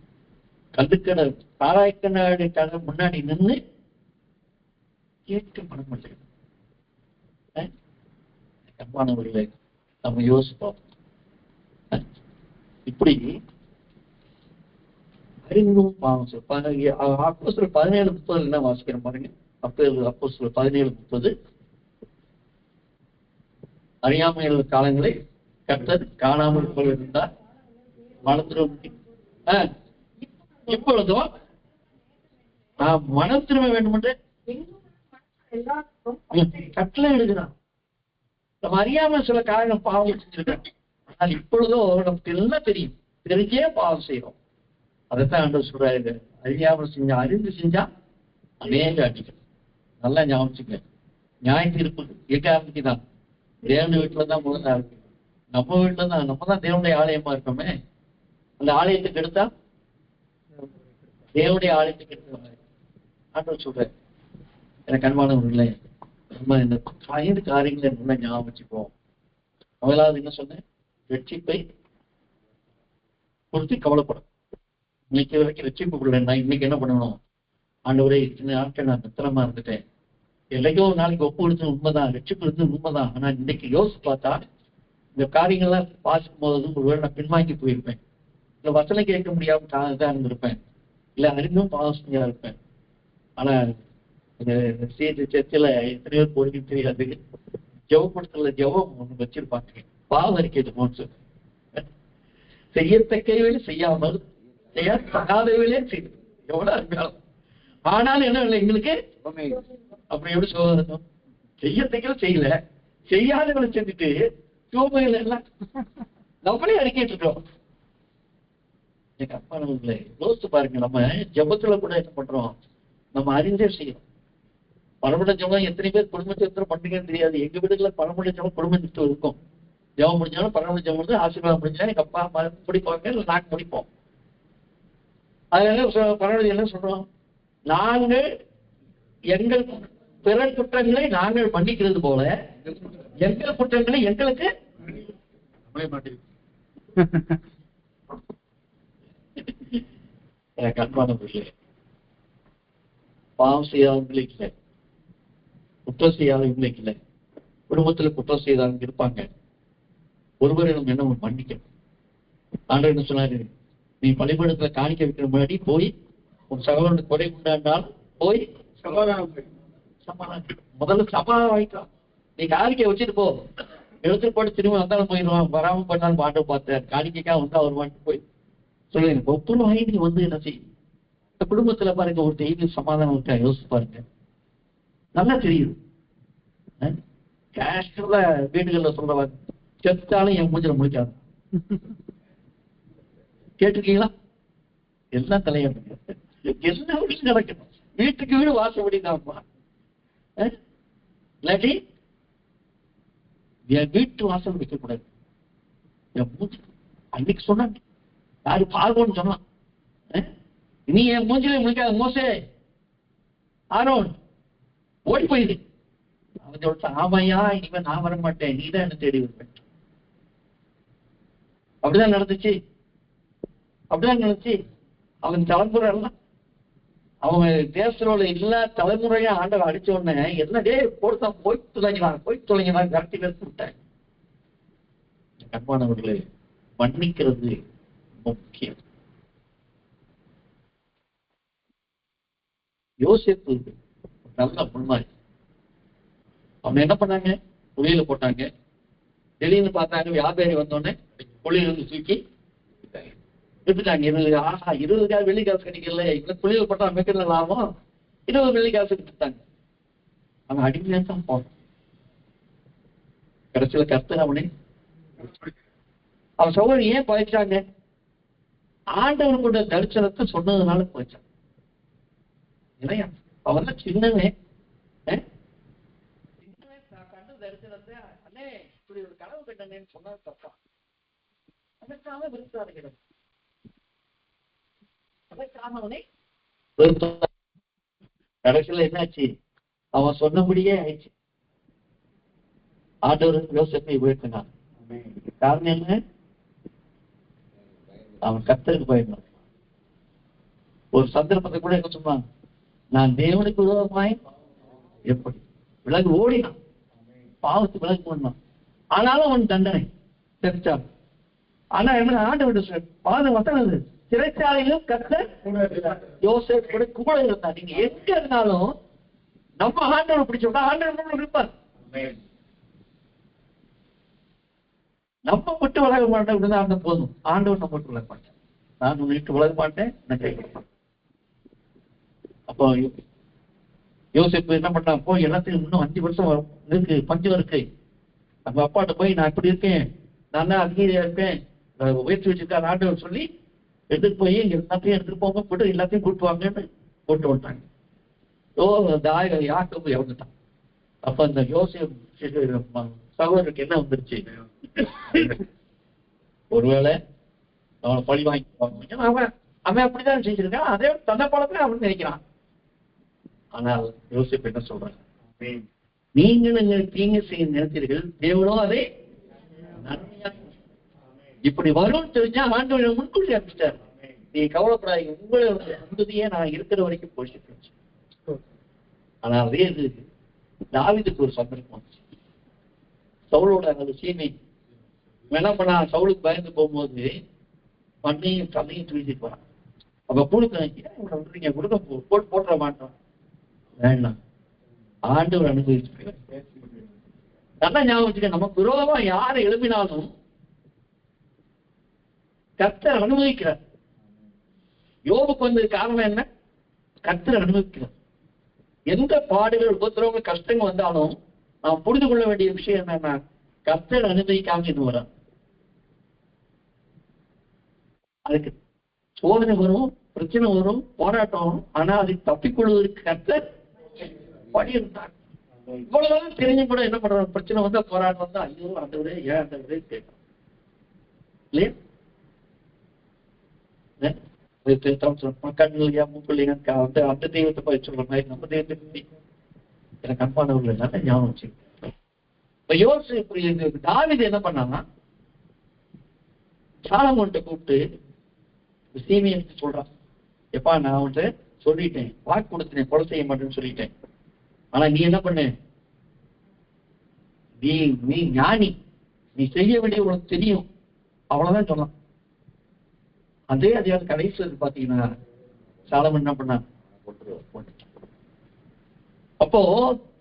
கல்லுக்கடை சாராயக்கண்ணாடி கடை முன்னாடி நின்று கேட்க பண்ண மாட்டேங்குது. அன்பானவர்களே, நம்ம யோசிப்போம். இப்படி அறிந்தும் பாவம் அப்போஸ்தலர் 17:30 என்ன வாசிக்கிறோம் பாருங்க. அப்போஸ்தலர் 17:30 அறியாமையுள்ள காலங்களை கர்த்தர் காணாமல் போயிருந்தார், மனம் இப்பொழுதோ நான் மனம் திரும்ப வேண்டும் என்று கட்டளை எழுதுகிறான். நம்ம அறியாம சில காரணம் பாவம் செஞ்சிருக்கோம். ஆனால் இப்பொழுதோ நமக்கு எல்லாம் தெரியும், தெரிஞ்சே பாவம் செய்யறோம். அதைத்தான் ஆண்டவர் சொல்றாரு, அறியாமல் செஞ்சா அறிந்து செஞ்சா அநேக அடிகள். நல்லா ஞாபகம், நியாய தீர்ப்பு எங்க ஆரம்பிக்குதான்? தேவனுடைய வீட்டுலதான் முதல்ல ஆரம்பிக்கும். நம்ம வீட்டுல தான், நம்ம தான் தேவனுடைய ஆலயமா இருக்கோமே. அந்த ஆலயத்துக்கு எடுத்தா தேவனுடைய ஆலயத்துக்கு எடுத்த மாதிரி ஆண்டவர் சொல்றாரு. எனக்கு அன்பானவர்களே, நம்ம இந்த 5 காரியங்களை நல்லா ஞாபகம் வச்சுப்போம். முதலாவது என்ன சொன்னேன்? ரட்சிப்பை குறித்து கவலைப்படும். இன்னைக்கு வரைக்கும் ரட்சிப்புக்குள்ள இன்னைக்கு என்ன பண்ணணும்? ஆண்டவரே, இத்தனை நாட்கள் நான் மித்திரமா இருந்துட்டேன், எல்லாத்தையும் ஒரு நாளைக்கு ஒப்பு கொடுத்து உண்மைதான், ரட்சிப்பு இருந்து உண்மைதான். ஆனா இன்னைக்கு யோசிச்சு பார்த்தா இந்த காரியங்கள்லாம் வாசிக்கும் போது ஒருவேளை நான் பின்வாங்கி போயிருப்பேன், இல்ல வசனம் கேட்க முடியாம தான் இருந்திருப்பேன், இல்ல அறிந்தும் பாவம் செஞ்சா இருப்பேன். ஆனா இந்த சர்ச்சில் எத்தனையோ போய் தெரியாது, ஜெவப்படுத்தல ஜெவம் ஒண்ணு வச்சிருப்பாங்க, பாவம் அறிக்கைன்னு சொல்லி, செய்யத்தக்கவே செய்யாமல் செய்யாதவே செய்யுது. எவ்வளவு அருமையாலும். ஆனாலும் என்ன இல்லை எங்களுக்கு அப்படி எப்படி சொல்ல, செய்யத்தக்க செய்யல, செய்யாதவங்களை செஞ்சுட்டு சோமையில எல்லாம் நம்மளே அறிக்கிட்டு இருக்கோம். எனக்கு அப்பானவர்களே, யோசிச்சு பாருங்க, நம்ம ஜபத்துல கூட என்ன பண்றோம்? நம்ம அறிஞ்சே செய்யறோம். பரமட ஜபம் எத்தனை பேர் குடும்பத்தை பண்டிகைன்னு தெரியாது. எங்க வீடுல பரமட ஜபம் குடும்பத்து இருக்கும். ஜபம் முடிஞ்சாலும் பரமட ஜபம் வந்து ஆசீர்வாதம் முடிஞ்சா எங்க அப்பா அம்மா முடிப்பாங்க, இல்லை நாங்க முடிப்போம். அதனால பரமட என்ன சொல்றோம்? நாங்கள் எங்கள் பிற குற்றங்களை நாங்கள் மன்னிக்கிறது போல எங்கள் குற்றங்களை எங்களுக்கு அன்பானவர்களே, பாவம் செய்யாதவங்களுக்கு இல்லை, குற்றம் செய்யாதவங்களுக்கு இல்லை, குடும்பத்துல குற்றம் செய்தாங்க இருப்பாங்க. ஒருவரை நம்ம என்ன மன்னிக்கணும். ஆண்டவர் என்ன சொன்னாரு? நீ பலிபீடத்துல காணிக்க வைக்கிற முன்னாடி போய் உன் சகோதரனுக்கு கொலை உண்டாண்டால் போய் முதல்ல சமாதானம் வாங்கிக்கலாம். நீ காணிக்கை வச்சுட்டு போ, எடுத்துட்டு போட்டு திரும்ப வந்தாலும் போயிடுவான், வராம பண்ணாலும் பாட்டு பார்த்தார், காணிக்கைக்கா வந்தா வருவான்ட்டு போய் சொல்லுங்க. ஒப்புன்னு வாங்கி நீ வந்து என்ன செய்யும்? இந்த குடும்பத்துல பாருங்க, ஒரு தெய்வ சமாதானம் இருக்கா, யோசிச்சு பாருங்க. நல்லா தெரியுது. கேஷுவலா வீடுகள்ல சொல்றவாங்க, செத்தாலும் என் மூஞ்சில முடிக்காது. கேட்டிருக்கீங்களா? எல்லாம் தலையணை, எல்லா வீடும் நடக்கணும். வீட்டுக்கு வீடு வாசப்படி தான்ப்பா. இல்லாட்டி என் வீட்டு வாசல் வைக்கக்கூடாது. என் மூஞ்சி அன்னைக்கு சொன்னாங்க, யாரு பார்வோன்னு சொன்னான், நீ என் மூஞ்சில முடிக்காத மோசே, ஆரோன் ஓடி போயிடு. அவன் சொல்லிட்டான், ஆமையா இனிமே நான் வர மாட்டேன், நீதான் என்ன தேடி வருவேன். அப்படிதான் நடந்துச்சு, அப்படிதான் நடந்துச்சு. அவன் தலைமுறை எல்லாம், அவங்க தேசத்துல எல்லா தலைமுறையும் ஆண்டவர் அடிச்ச உடனே என்னடே போடுத்தான், போய் தொலைங்கலாம் கரட்டி வெறுத்து விட்டாங்க. அன்பானவர்களே, மன்னிக்கிறது முக்கியம். யோசிப்பு நல்ல முன்மாதிரி. அவங்க என்ன பண்ணாங்க? புளியில போட்டாங்க. திடீர்னு பார்த்தாங்க, வியாபாரி வந்தோடனே புளியில இருந்து தூக்கி விட்டுட்டாங்க. 20 வெள்ளி காசு கிடைக்கல, புளியில போட்டா மிக்க லாபம், 20 வெள்ளி காசு விட்டுட்டாங்க. அவன் அடிமையா தான் போனான். கடைசியில கர்த்தர் அவனை, அவன் சகோதரி ஏன் பயிற்சாங்க? ஆண்டவர் கூட தரிசனத்தை சொன்னதுனால போயிச்சான். இல்லையா? அவன் தான் சின்னவே கண்டு தரிசனத்தை, அண்ணே இப்படி ஒரு கனவு கண்டனேன்னு சொன்னது தப்பா? அதற்காக விருத்தாரு கிடக்கு, அதற்காக அவனை கடைசியில என்னாச்சு? அவன் சொன்னபடியே ஆயிடுச்சு. ஆண்டவர் யோசேப்பை உயர்த்தினார். காரணம் என்ன? அவன் கர்த்தருக்கு பயந்தான். ஒரு சந்தர்ப்பத்தை கூட என்ன சொன்னான்? நான் தேவனுக்கு விரோதமாய் எப்படி விலகு ஓடினான், பாவத்து விலகு போனான். ஆனாலும் அவன் தண்டனை செத்தான். ஆனா என்ன? ஆண்டவர் பாதம் வசனது சிறைச்சாலையிலும் கர்த்தர் யோசேப்பு கூட இருந்தார். நீங்க எங்க இருந்தாலும் நம்ம ஆண்டவர் பிடிச்சோம்னா ஆண்டவர் இருப்பார். நம்ம விட்டு விலக மாட்டேன் அப்படின்னா அந்த போதும். ஆண்டவர் நம்ம விட்டு விலக மாட்டேன். நான் உன்னை விட்டு விலக மாட்டேன். அப்போ யோசேப்பு என்ன பண்ணா? போய் எல்லாத்தையும் இன்னும் 5 வருஷம் இருக்கு, பஞ்சம் இருக்கு. நம்ம அப்பாட்ட போய் நான் இப்படி இருக்கேன், நான் தான் அதிகாரியா இருக்கேன், உயர்த்தி வச்சிருக்காரு ஆண்டவர் சொல்லி எடுத்துட்டு போய் எல்லாத்தையும் எடுத்துட்டு போங்க, போட்டு எல்லாத்தையும் கூப்பிட்டு வாங்கன்னு போட்டு விட்டாங்க. யாக்கோபு இறந்துட்டான். அப்ப அந்த யோசேப்பு சகோதரருக்கு என்ன வந்துருச்சு? ஒருவேளை அவனை பழி வாங்கி அவன் அப்படிதான் செஞ்சிருக்கான், அதே தன்னை போலதான் அவன் நினைக்கிறான். ஆனால் யோசேப்பு என்ன சொல்றாங்க? நீங்கள் தீங்கு செய்ய நினைத்தீர்கள், தேவனோ அதை இப்படி வரும் தெரிஞ்சா ஆண்டவர் முன்கூட்டி அறிவிச்சிட்டாரு. நீ கவலைப்படாதீங்க, உங்களுடைய சந்ததியே நான் இருக்கிற வரைக்கும் போஷிக்கிறேன். ஆனா அதே இது தாவீதுக்கு ஒரு சந்தர்ப்பம் வந்துச்சு. சவுலோட அந்த சீமை என்ன பண்ணா? சவுலுக்கு பயந்து போகும்போது பண்ணையும் கதையும் தூக்கிட்டு போறான். அப்ப கொடுக்க கொடுக்க போட்டு போட்டுற மாட்டோம், வேண்டாம், ஆண்டவர் அனுபவிச்சு. நல்லா ஞாபகம் வச்சுக்க, நமக்கு விரோதமா யாரை எழுப்பினாலும் கர்த்தர் அனுபவிக்கிறார். யோபுக்கு வந்தது காரணம் என்ன? கர்த்தர் அனுபவிக்கிறார். எந்த பாடுகள், உபத்திரவங்கள், கஷ்டங்கள் வந்தாலும் நாம் புரிந்து கொள்ள வேண்டிய விஷயம் என்னன்னா, கர்த்தர் அனுபவிக்காம இது வர. அதுக்கு சோதனை வரும், பிரச்சனை வரும், போராட்டம் வரும். ஆனா அதுக்கு தப்பிக்கொள்வதற்கு கர்த்தர் வழி இருந்தார். இவ்வளவுதான் தெரிஞ்சு கூட என்ன பண்றோம்? பிரச்சனை வந்தா, போராட்டம் வந்தா, ஐயோ ஆண்டவரே, ஏன் ஆண்டவரே கேட்கும் இல்லையா? கண்ணுலையா மூக்குலையா வந்து அந்த தெய்வத்தை போய் சொல்ற மாதிரி நம்ம தெய்வத்தை பத்தி எனக்கு அன்பானவர்கள் நல்ல ஞாபகம் வச்சு. இப்ப யோசிச்சு தாவீது என்ன பண்ணான்னா, சாலமோன்ட்ட கூப்பிட்டு சீமையை சொல்றான், எப்பா நான் அவன்கிட்ட சொல்லிட்டேன், வாக்கு கொடுத்தேன், கொலை செய்ய மாட்டேன்னு சொல்லிட்டேன். ஆனா நீ என்ன பண்ண? நீ ஞானி, நீ செய்ய வேண்டிய உனக்கு தெரியும், அவ்வளவுதான் சொன்னான். அதே அதிகாரம் கடைசியில் பாத்தீங்கன்னா சாலமன் என்ன பண்ணான்? அப்போ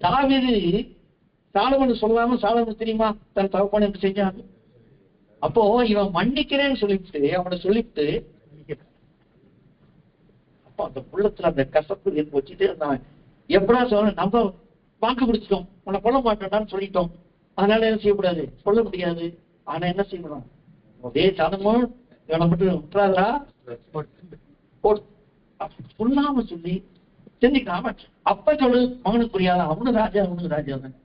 தாவீது சாலமன் சொல்லாம, சாலமன் தெரியுமா தன் தகப்பனை எப்படி செஞ்சான்? அப்போ இவன் மன்னிக்கிறேன்னு சொல்லிட்டு அவனை சொல்லிட்டு, அப்போ அந்த உள்ளத்துல அந்த கசப்பு ஏற்பு வச்சுட்டு இருந்தான். எப்படா சொல்ல, நம்ம வாக்கு பிடிச்சிட்டோம், உன்னை கொல்ல மாட்டோம்டான்னு சொல்லிட்டோம், அதனால என்ன செய்யக்கூடாது, சொல்ல முடியாது. ஆனா என்ன செய்யணும்? அதே சாலமோன் இவனை மட்டும் விட்டுறாதா, சொல்லாம சொல்லி செஞ்சுக்காம அப்ப சொல்லு, மகனுக்கு புரியாத, அவனுக்கு ராஜா, அவனுக்கு ராஜா தான்.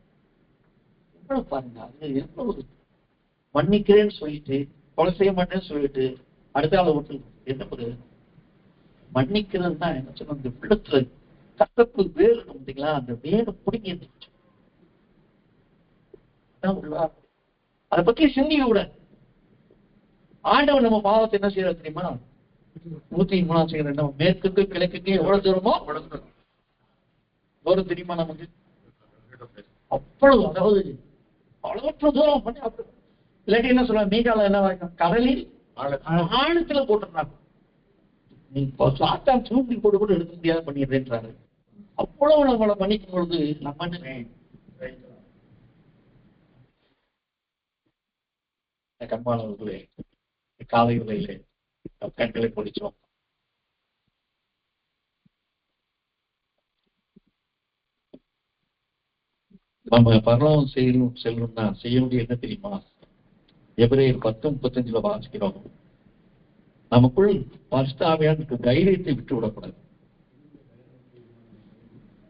எவ்வளவு பாருங்க, அது எவ்வளவு மன்னிக்கிறேன்னு சொல்லிட்டு, கொலை செய்ய மாட்டேன்னு சொல்லிட்டு அடுத்த ஆளை விட்டு என்ன பண்ணுது? மன்னிக்கிறது தான் என்ன சொன்ன, அந்த உள்ளத்துல கசப்பு வேறு பார்த்தீங்களா, அந்த வேறு பிடிங்கி இருந்துச்சு. அதை பத்தி சிந்திக்க கூட ஆண்டவர் நம்ம பாவத்தை என்ன செய்யறது தெரியுமா? 103 செய்யற மேற்குக்கு கிழக்குக்கு எவ்வளவு தூரமோ தூரம் தெரியுமா நமக்கு? அவ்வளவு, அதாவது அவ்வளவு தூரம் பண்ணி. இல்லாட்டி என்ன சொல்ல, மீகால என்ன கடலில் ஆழத்துல போட்டுறாங்க. நீ சாத்தான் சூழ்நிலை போட்டு கூட எடுக்க முடியாத பண்ணிடுறேன்றாரு. அவ்வளவு நம்மளை பண்ணிக்கும் பொழுது நம்ம கண்பானவர்களே, காலை உரையிலே கண்களை பொடிச்சோம். நம்ம பரலோகம் செல்லணும்னா செய்ய வேண்டிய என்ன தெரியுமா? எபிரேயர் 10:35 வாசிக்கிறோம். நமக்குள் பரிசுத்த ஆவியானவருக்கு தைரியத்தை விட்டு விடக்கூடாது,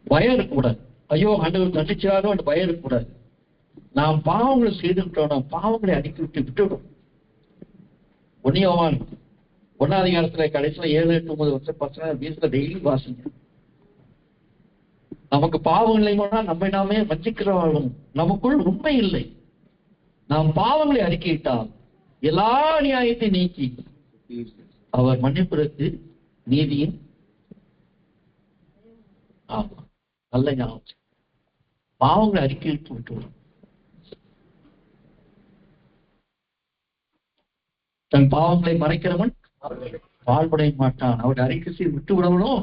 பயம் இருக்கக்கூடாது. ஐயோ ஆண்டவர் தண்டிச்சாரோ அந்த பயம் இருக்கக்கூடாது. நாம் பாவங்களை செய்து விட்டோம், நாம் பாவங்களை அடிக்கி விட்டுவிடும். 1 யோவான் 1 அதிகாரத்துல கடைசியில 7, 8, 9 வருஷம் பசங்க வீட்டுல டெய்லி வாசிங்க. நமக்கு பாவங்களை நம்மை நாமே வஞ்சிக்கிறவர்களும் நமக்குள் உண்மை இல்லை. நாம் பாவங்களை அறிக்கையிட்டால் எல்லா நியாயத்தை நீக்கி அவர் மன்னிப்பிற்கு நீதியின் ஆமா நல்ல ஞாபகம். பாவங்களை அறிக்கையிட்டு விட்டுவிடும். தன் பாவங்களை மறைக்கிறவன் வாழ்வடைய மாட்டான். அவருடைய அறிக்கை செய்து விட்டு விடவனும்.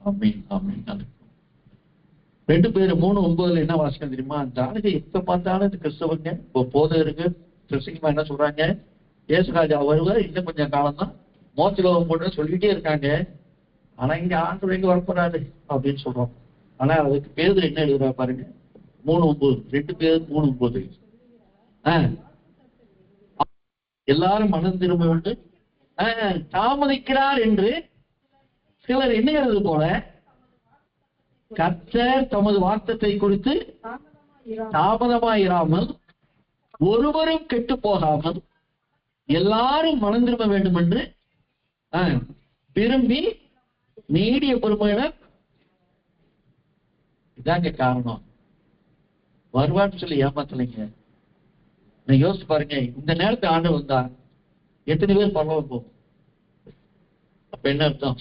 ஆமீன் ஆமீன். 2 பேர் 3:9 என்ன வாசிக்கம் தெரியுமா? அந்த ஆளுக்கு எப்ப பார்த்தாலும் இந்த கிறிஸ்தவங்க இப்போ போதகருக்கு கிறிஸ்தவமா என்ன சொல்றாங்க? இயேசுராஜா வருவார், இன்னும் கொஞ்சம் காலம் தான் மோட்சலோகம் போட்டு சொல்லிக்கிட்டே இருக்காங்க. ஆனா இங்க ஆண்டவர் எங்க வரப்போறாரு அப்படின்னு சொல்றோம். ஆனா அதுக்கு பேதுரு என்ன எழுதுறா பாருங்க, 3:9. 2 பேர் 3:9. எல்லாரும் மனம் திரும்ப உண்டு தாமதிக்கிறார் என்று சிலர் எண்ணுகிறது போல கர்த்தர் தமது வார்த்தத்தை குறித்து தாமதமாயிராமல் ஒருவரும் கெட்டு போகாமல் எல்லாரும் மனம் திரும்ப வேண்டும் என்று விரும்பி நீடிய பொறுமையினர். இதாங்க காரணம். வருவான்னு சொல்லி ஏமாத்தலைங்க. நீங்க யோசிச்சு பாருங்க, இந்த நேரத்தை ஆண்டு வந்தா எத்தனை பேர் பரவாயில்ல போகும்? அப்ப என்ன அர்த்தம்?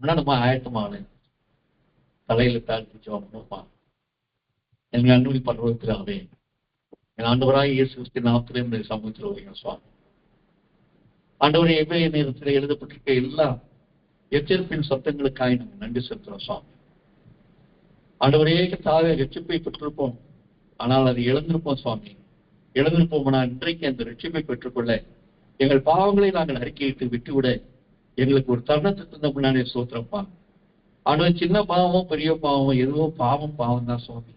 நம்ம ஆயத்தமான தலையில தாழ்த்திச்சோம்மா எங்க அன்புலி பரவத்திலாவே என் ஆண்டவராக இயேசு கிறிஸ்து நாமத்திலே சமூகத்தில் வருகிறோம் சுவாமி. ஆண்டவரை எவ்வளவு நேரத்தில் எழுதப்பட்டிருக்க எல்லா எச்சரிப்பின் சத்தங்களுக்காக நாங்கள் நன்றி செலுத்துறோம் சுவாமி. ஆண்டவரே தாவே ரட்சிப்பை பெற்றிருப்போம், ஆனால் அதை இழந்திருப்போம் சுவாமி. இழந்திருப்போம்னா இன்றைக்கு அந்த ரட்சிப்பை பெற்றுக்கொள்ள எங்கள் பாவங்களை நாங்கள் அறிக்கையிட்டு விட்டுவிட எங்களுக்கு ஒரு தருணத்தை தந்த முன்னாடி சோத்திரப்பா. ஆண்டவர் சின்ன பாவமோ பெரிய பாவமோ எதுவோ பாவம் தான் சுவாமி.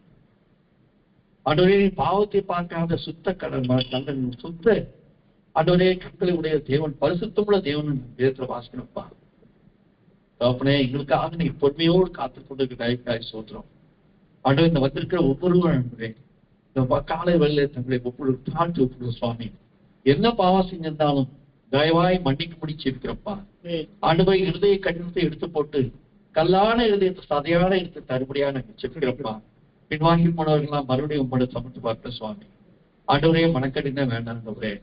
ஆண்டவரே பாவத்தை பார்க்காத சுத்த கடல் சுத்த ஆண்டவரே கட்டளை உடைய தேவன், பரிசுத்தமுள்ள தேவன் வேதத்துல வாசிக்கணும்ப்பா. தகப்பனே எங்களுக்காக நீங்க பொறுமையோடு காத்துக்கொண்டு தயவுக்காய் சோத்திரம். ஆண்டவர் இந்த வந்திருக்கிற ஒவ்வொருவரும் இந்த காலை வேளையில தங்களை தாழ்த்தி ஒப்புடு சுவாமி. என்ன பாவம் செஞ்சிருந்தாலும் தயவாய் மன்னிக்கும்படி செபிக்கிறப்பா. ஆண்டவரை இருதய கடினத்தை எடுத்து போட்டு கல்லான இருதயத்தை சதையான எடுத்து தருபடியா நாங்க செபிக்கிறப்பா. பின்வாங்கி போனவர்கள்லாம் மறுபடியும் உங்களோட சமைத்து பார்க்க சுவாமி. ஆண்டவரே மனக்கடின வேண்டாண்டவரே.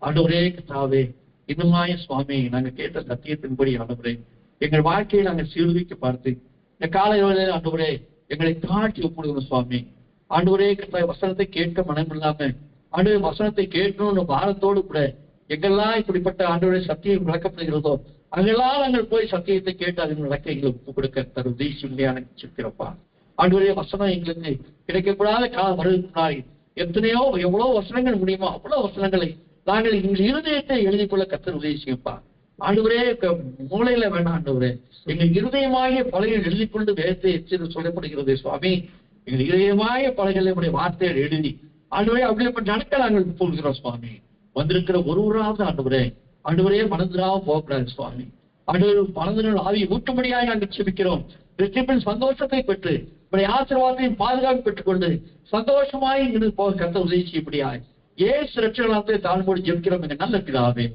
ஆண்டவரே தாவே இன்னுமாய சுவாமி நாங்க கேட்ட சத்தியத்தின்படி ஆண்டவரே எங்கள் வாழ்க்கையை நாங்கள் சீர்தூக்கி பார்த்து இந்த காலை வேளையில ஆண்டவரே எங்களை தாழ்த்தி ஒப்புடுவோம் சுவாமி. ஆண்டவரே வசனத்தை கேட்க மனம் இல்லாம ஆண்டவரே வசனத்தை கேட்கணும்னு பாரத்தோடு கூட எங்கெல்லாம் இப்படிப்பட்ட ஆண்டவரே சத்தியம் விளக்கப்படுகிறதோ அங்கெல்லாம் நாங்கள் போய் சத்தியத்தை கேட்டு அதன் விளக்க எங்களுக்கு ஒப்பு கொடுக்க தரும் தேசியான சித்திரப்பா. ஆண்டவரே வசனம் எங்களுக்கு கிடைக்கப்படாத காலம் வருவதற்கு முன்னாடி எவ்வளவு வசனங்கள் முடியுமோ அவ்வளவு வசனங்களை நாங்கள் எங்கள் இருதயத்தை எழுதி கொள்ள கர்த்தர் உதவி செய்யப்பா. ஆண்டவரே மூளையில வேண்டாம் ஆண்டவரே, எங்கள் இருதயமாகிய பலகையில் எழுதி கொண்டு வேதத்தை எச்சரித்து சொல்லப்படுகிறது சுவாமி. எங்கள் இதயமாய பலகையில வார்த்தையை எழுதி ஆண்டவரே அப்படியே நடக்க நாங்கள் போகிறோம் சுவாமி. வந்திருக்கிற ஒருவராவது ஆண்டவரே மனதிராக போகக்கூடாது சுவாமி. ஆண்டவர் மனதினால் ஆவியை ஊட்டும்படியாக நாங்கள் செபிக்கிறோம். ரட்சிப்பின் சந்தோஷத்தை பெற்று இப்படி ஆசீர்வாதத்தையும் பாதுகாப்பு பெற்றுக்கொண்டு சந்தோஷமாய் போக கர்த்தர் உதவி செய்யப்படியாய் ஏசு ரட்சகத்தை தாழ்வோடு ஜெபிக்கிறோம் எங்க நல்ல பிதாவே.